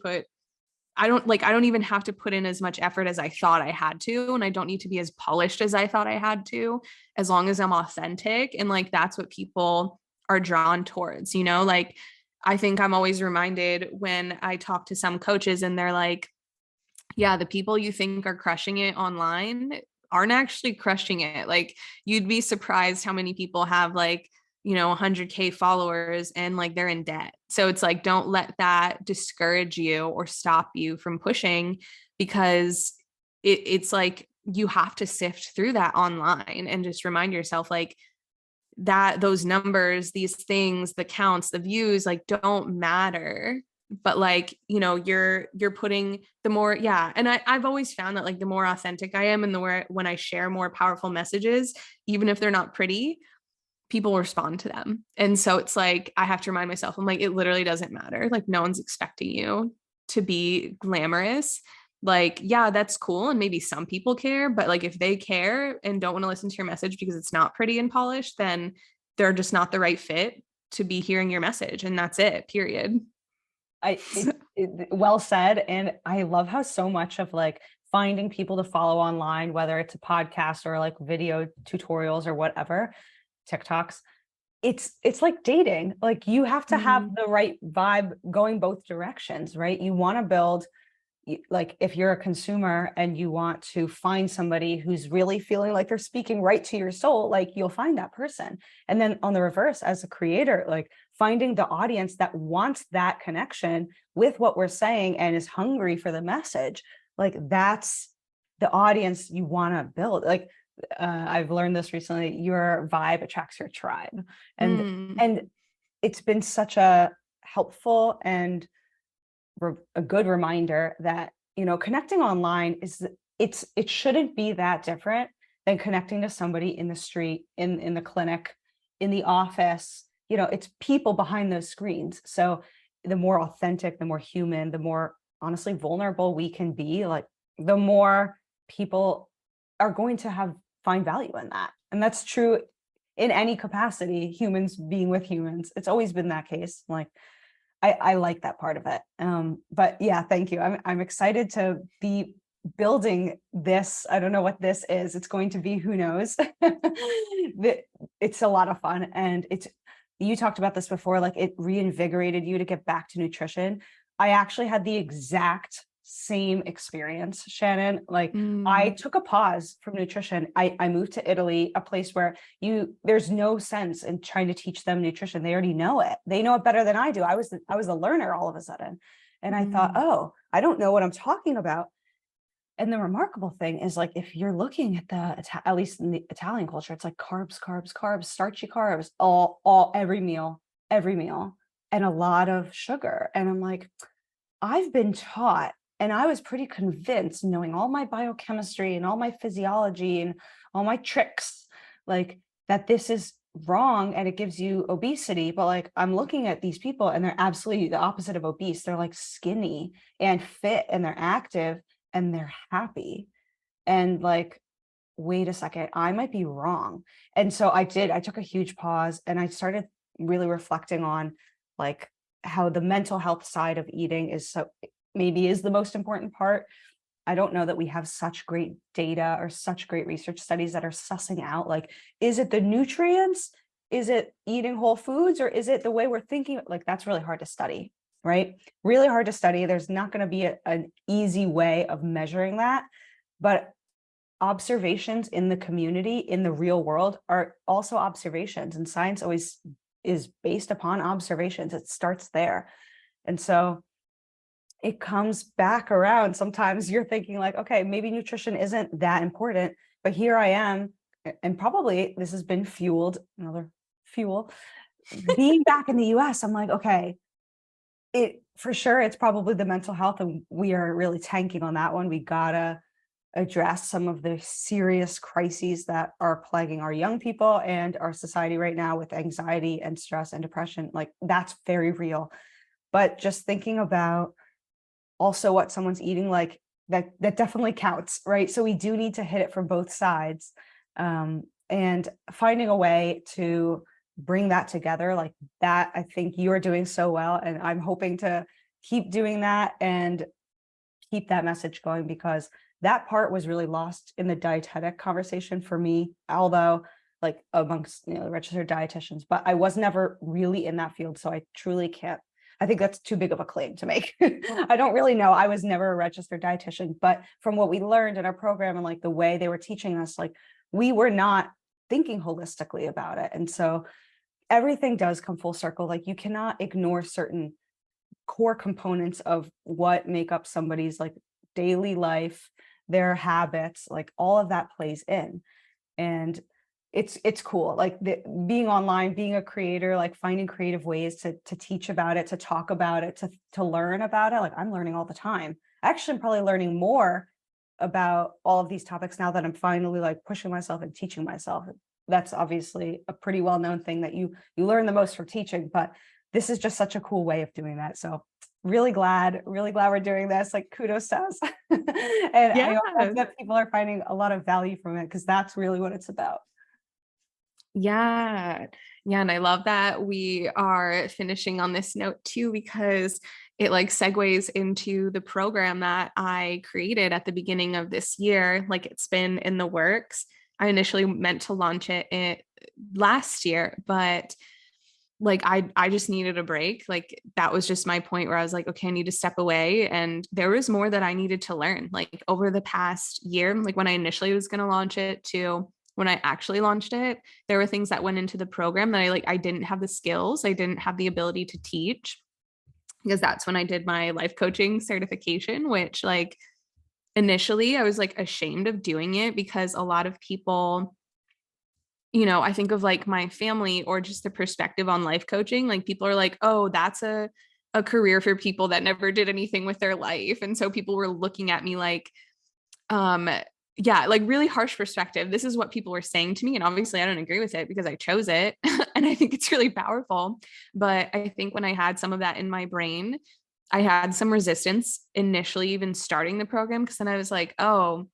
I don't even have to put in as much effort as I thought I had to. And I don't need to be as polished as I thought I had to, as long as I'm authentic. And like, that's what people are drawn towards, like, I think I'm always reminded when I talk to some coaches and they're like, yeah, the people you think are crushing it online aren't actually crushing it. Like you'd be surprised how many people have like, 100K followers and like they're in debt. So it's like, don't let that discourage you or stop you from pushing, because it's like you have to sift through that online and just remind yourself like that those numbers, these things, the counts, the views, like don't matter. But like, you're putting the more, yeah. And I've always found that like the more authentic I am and when I share more powerful messages, even if they're not pretty, people respond to them. And so it's like, I have to remind myself, I'm like, it literally doesn't matter. Like no one's expecting you to be glamorous. Like, yeah, that's cool. And maybe some people care, but like, if they care and don't want to listen to your message because it's not pretty and polished, then they're just not the right fit to be hearing your message. And that's it, period. Well said. And I love how so much of like finding people to follow online, whether it's a podcast or like video tutorials or whatever, TikToks, it's like dating. Like you have to have the right vibe going both directions, right? You want to build, like if you're a consumer and you want to find somebody who's really feeling like they're speaking right to your soul, like you'll find that person. And then on the reverse, as a creator, like finding the audience that wants that connection with what we're saying and is hungry for the message, like that's the audience you want to build. Like I've learned this recently, your vibe attracts your tribe. And it's been such a helpful and a good reminder that, connecting online it shouldn't be that different than connecting to somebody in the street, in the clinic, in the office. It's people behind those screens. So the more authentic, the more human, the more honestly vulnerable we can be, like the more people are going to find value in that. And that's true in any capacity, humans being with humans. It's always been that case. Like, I like that part of it. But yeah, thank you. I'm excited to be building this. I don't know what this is. It's going to be, who knows? It's a lot of fun. And you talked about this before, like it reinvigorated you to get back to nutrition. I actually had the exact same experience, Shannon. Like I took a pause from nutrition. I moved to Italy, a place where there's no sense in trying to teach them nutrition. They already know it. They know it better than I do. I was a learner all of a sudden. And I thought, oh, I don't know what I'm talking about. And the remarkable thing is, like, if you're looking at at least in the Italian culture, it's like carbs, carbs, carbs, starchy carbs, every meal, and a lot of sugar. And I'm like, I've been taught, and I was pretty convinced, knowing all my biochemistry and all my physiology and all my tricks, like that this is wrong and it gives you obesity. But like, I'm looking at these people and they're absolutely the opposite of obese. They're like skinny and fit and they're active and they're happy. And like, wait a second, I might be wrong. And so I took a huge pause and I started really reflecting on like how the mental health side of eating is the most important part. I don't know that we have such great data or such great research studies that are sussing out, like, is it the nutrients? Is it eating whole foods? Or is it the way we're thinking? Like, that's really hard to study, right? Really hard to study. There's not going to be an easy way of measuring that. But observations in the community, in the real world, are also observations. And science always is based upon observations. It starts there. And so it comes back around. Sometimes you're thinking like, okay, maybe nutrition isn't that important, but here I am. And probably this has been another fuel, being back in the US. I'm like, okay, for sure, it's probably the mental health, and we are really tanking on that one. We gotta address some of the serious crises that are plaguing our young people and our society right now, with anxiety and stress and depression. Like, that's very real. But just thinking about also what someone's eating, like that definitely counts, right? So we do need to hit it from both sides, and finding a way to bring that together, like that. I think you're doing so well, and I'm hoping to keep doing that and keep that message going, because that part was really lost in the dietetic conversation for me, although like amongst registered dietitians, but I was never really in that field. So I truly can't, I think that's too big of a claim to make. I don't really know. I was never a registered dietitian, but from what we learned in our program and like the way they were teaching us, like we were not thinking holistically about it. And so everything does come full circle. Like you cannot ignore certain core components of what make up somebody's like daily life, their habits, like all of that plays in. And it's cool, like being online, being a creator, like finding creative ways to teach about it, to talk about it, to learn about it. Like I'm learning all the time. Actually, I'm probably learning more about all of these topics now that I'm finally like pushing myself and teaching myself. That's obviously a pretty well-known thing, that you learn the most from teaching, but this is just such a cool way of doing that. So really glad we're doing this. Like kudos to us. And Yeah. I hope that people are finding a lot of value from it, because that's really what it's about. Yeah. Yeah. And I love that we are finishing on this note too, because it like segues into the program that I created at the beginning of this year. Like it's been in the works. I initially meant to launch it last year, but like I just needed a break. Like that was just my point where I was like, okay, I need to step away. And there was more that I needed to learn, like over the past year, like when I initially was going to launch it to when I actually launched it, there were things that went into the program that I didn't have the skills. I didn't have the ability to teach, because that's when I did my life coaching certification, which like initially I was like ashamed of doing it, because a lot of people, I think of like my family or just the perspective on life coaching. Like people are like, oh, that's a career for people that never did anything with their life. And so people were looking at me like, yeah, like really harsh perspective. This is what people were saying to me. And obviously I don't agree with it because I chose it. And I think it's really powerful. But I think when I had some of that in my brain, I had some resistance initially, even starting the program. Cause then I was like, oh,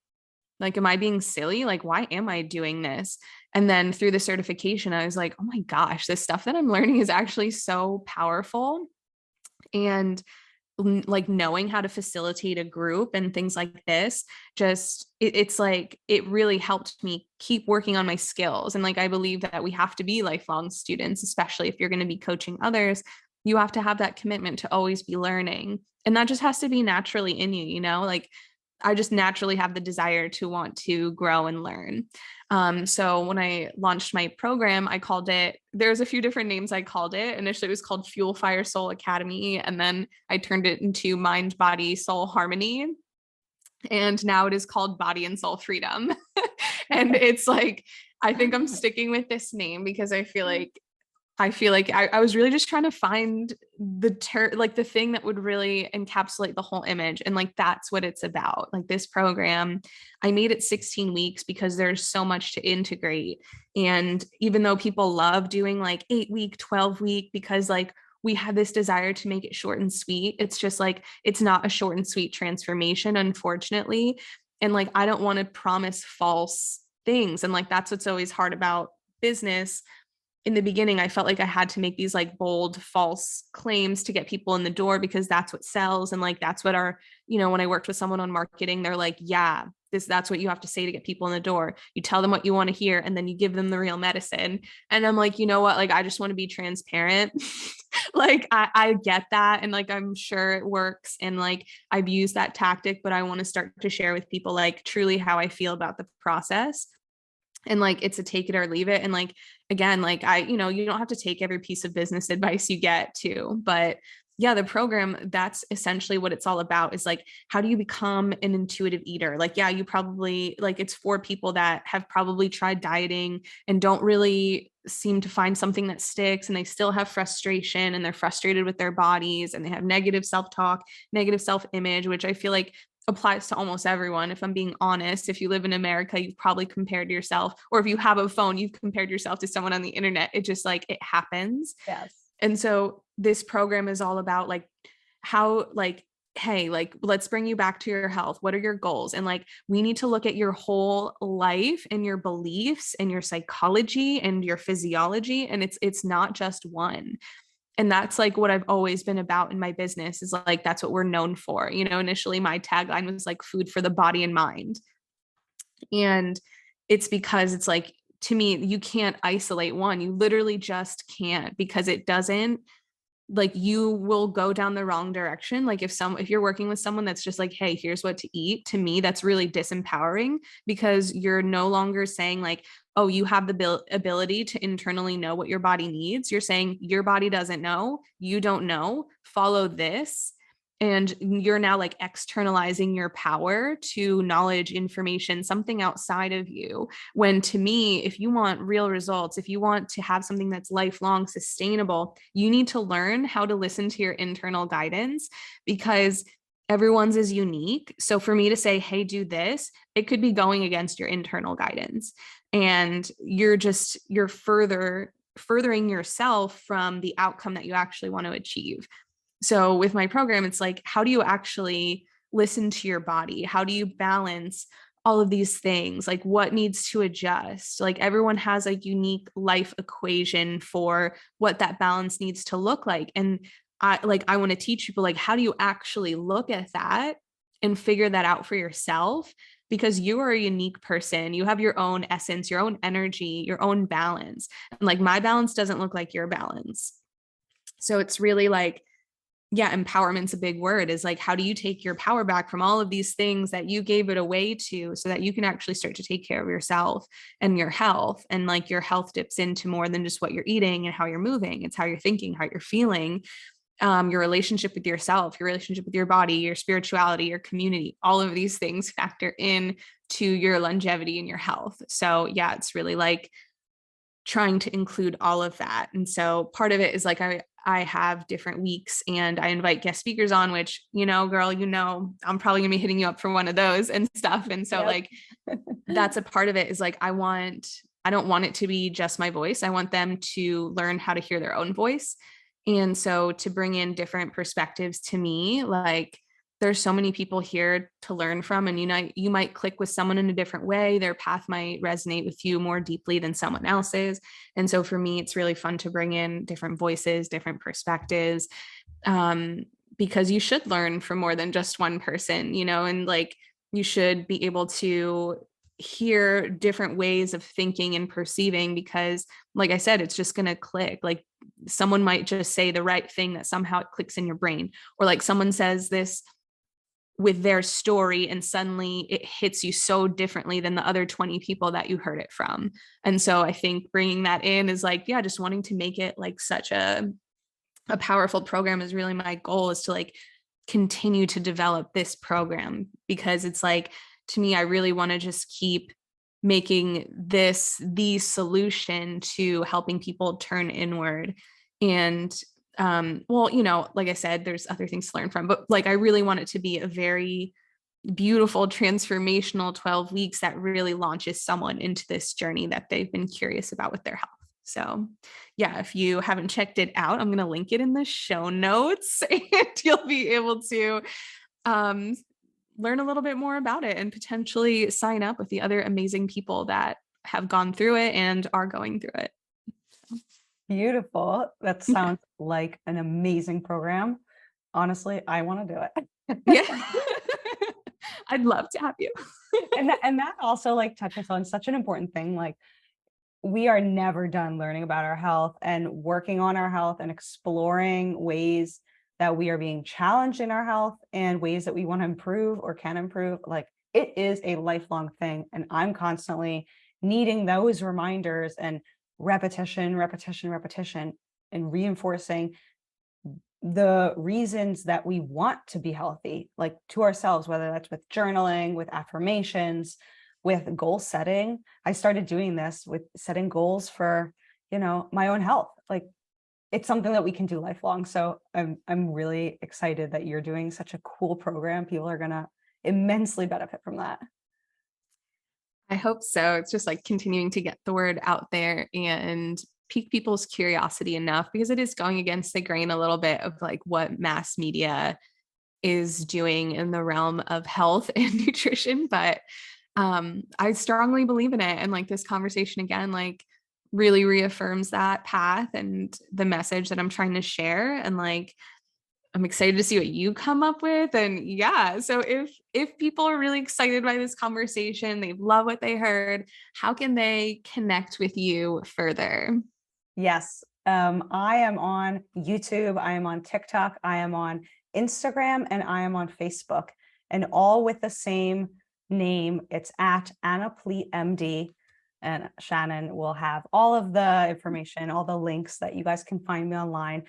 Like, am I being silly? Like, why am I doing this? And then through the certification, I was like, oh my gosh, this stuff that I'm learning is actually so powerful. And like knowing how to facilitate a group and things like this, just it's like it really helped me keep working on my skills. And like I believe that we have to be lifelong students, especially if you're going to be coaching others. You have to have that commitment to always be learning, and that just has to be naturally in you, you know, like I just naturally have the desire to want to grow and learn. So when I launched my program, I called it, there's a few different names I called it. Initially, it was called Fuel Fire Soul Academy. And then I turned it into Mind, Body, Soul Harmony. And now it is called Body and Soul Freedom. And it's like, I think I'm sticking with this name because I feel like I was really just trying to find like the thing that would really encapsulate the whole image. And like, that's what it's about. Like this program, I made it 16 weeks because there's so much to integrate. And even though people love doing like 8-week, 12-week, because like we have this desire to make it short and sweet, it's just like, it's not a short and sweet transformation, unfortunately. And like, I don't want to promise false things. And like, that's what's always hard about business. In the beginning, I felt like I had to make these like bold, false claims to get people in the door because that's what sells. And like, that's what when I worked with someone on marketing, they're like, yeah, that's what you have to say to get people in the door. You tell them what you want to hear, and then you give them the real medicine. And I'm like, you know what? Like, I just want to be transparent. Like, I get that. And like, I'm sure it works. And like, I've used that tactic, but I want to start to share with people like truly how I feel about the process. And like, it's a take it or leave it. And like, again, like you don't have to take every piece of business advice you get to, but yeah, the program, that's essentially what it's all about, is like, how do you become an intuitive eater? Like, yeah, you probably like, it's for people that have probably tried dieting and don't really seem to find something that sticks, and they still have frustration, and they're frustrated with their bodies, and they have negative self-talk, negative self-image, which I feel like applies to almost everyone. If I'm being honest, if you live in America, you've probably compared yourself, or if you have a phone, you've compared yourself to someone on the internet. It just like, it happens. Yes. And so this program is all about like how, like, hey, like, let's bring you back to your health. What are your goals? And like, we need to look at your whole life and your beliefs and your psychology and your physiology. And it's not just one. And that's like what I've always been about in my business, is like, that's what we're known for. Initially my tagline was like food for the body and mind. And it's because it's like, to me, you can't isolate one. You literally just can't, because it doesn't, like, you will go down the wrong direction. Like if you're working with someone that's just like, hey, here's what to eat, to me, that's really disempowering, because you're no longer saying like, oh, you have the ability to internally know what your body needs. You're saying your body doesn't know, you don't know, follow this. And you're now like externalizing your power to knowledge, information, something outside of you. When to me, if you want real results, if you want to have something that's lifelong, sustainable, you need to learn how to listen to your internal guidance, because everyone's is unique. So for me to say, hey, do this, it could be going against your internal guidance. And you're furthering yourself from the outcome that you actually want to achieve. So with my program, it's like, how do you actually listen to your body? How do you balance all of these things? Like, what needs to adjust? Like, everyone has a unique life equation for what that balance needs to look like. And I want to teach people, like, how do you actually look at that and figure that out for yourself? Because you are a unique person. You have your own essence, your own energy, your own balance. And like, my balance doesn't look like your balance. So it's really like, yeah, empowerment's a big word, is like, how do you take your power back from all of these things that you gave it away to, so that you can actually start to take care of yourself and your health? And like, your health dips into more than just what you're eating and how you're moving. It's how you're thinking, how you're feeling, your relationship with yourself, your relationship with your body, your spirituality, your community. All of these things factor in to your longevity and your health. So yeah, it's really like trying to include all of that. And so part of it is like, I have different weeks and I invite guest speakers on, which, girl, I'm probably gonna be hitting you up for one of those and stuff. And so like, that's a part of it, is like, I don't want it to be just my voice. I want them to learn how to hear their own voice. And so to bring in different perspectives to me, like, there's so many people here to learn from, and you might click with someone in a different way. Their path might resonate with you more deeply than someone else's. And so for me, it's really fun to bring in different voices, different perspectives, because you should learn from more than just one person, and like you should be able to hear different ways of thinking and perceiving, because like I said, it's just going to click. Like someone might just say the right thing that somehow it clicks in your brain, or like someone says this with their story and suddenly it hits you so differently than the other 20 people that you heard it from. And so I think bringing that in is like, yeah, just wanting to make it like such a powerful program is really my goal, is to like continue to develop this program, because it's like, to me, I really want to just keep making this the solution to helping people turn inward. And well, like I said, there's other things to learn from, but like I really want it to be a very beautiful transformational 12 weeks that really launches someone into this journey that they've been curious about with their health. So yeah, if you haven't checked it out, I'm going to link it in the show notes and you'll be able to um, learn a little bit more about it and potentially sign up with the other amazing people that have gone through it and are going through it. Beautiful. That sounds like an amazing program. Honestly, I want to do it. Yeah. I'd love to have you. and that also like touches on such an important thing. Like we are never done learning about our health and working on our health and exploring ways that we are being challenged in our health and ways that we want to improve or can improve. Like it is a lifelong thing. And I'm constantly needing those reminders and repetition, and reinforcing the reasons that we want to be healthy, like to ourselves, whether that's with journaling, with affirmations, with goal setting. I started doing this with setting goals for, my own health. Like it's something that we can do lifelong. So I'm really excited that you're doing such a cool program. People are going to immensely benefit from that. I hope so. It's just like continuing to get the word out there and pique people's curiosity enough, because it is going against the grain a little bit of like what mass media is doing in the realm of health and nutrition. But I strongly believe in it. And like this conversation again, like really reaffirms that path and the message that I'm trying to share. And like, I'm excited to see what you come up with. And yeah, so if people are really excited by this conversation, they love what they heard, how can they connect with you further? Yes. I am on YouTube. I am on TikTok. I am on Instagram, and I am on Facebook, and all with the same name. It's at Anna Pleat MD. And Shannon will have all of the information, all the links that you guys can find me online.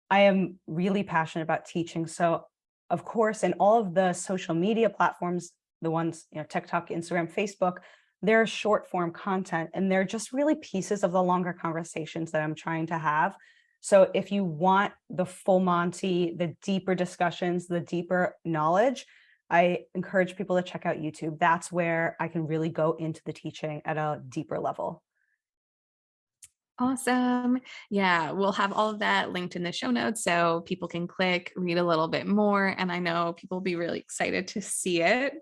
I am really passionate about teaching. So of course, in all of the social media platforms, the ones, TikTok, Instagram, Facebook, they're short form content, and they're just really pieces of the longer conversations that I'm trying to have. So if you want the full Monty, the deeper discussions, the deeper knowledge, I encourage people to check out YouTube. That's where I can really go into the teaching at a deeper level. Awesome. Yeah, we'll have all of that linked in the show notes so people can click, read a little bit more. And I know people will be really excited to see it.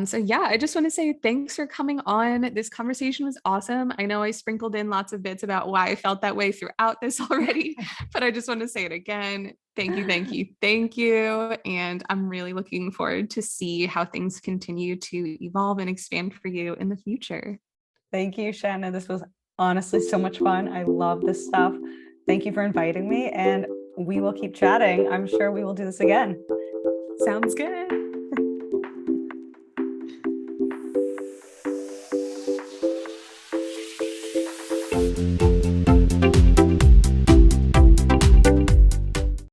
So yeah, I just want to say thanks for coming on. This conversation was awesome. I know I sprinkled in lots of bits about why I felt that way throughout this already, but I just want to say it again. Thank you, thank you, thank you. And I'm really looking forward to see how things continue to evolve and expand for you in the future. Thank you, Shannon. This was honestly so much fun. I love this stuff. Thank you for inviting me, and we will keep chatting. I'm sure we will do this again. Sounds good.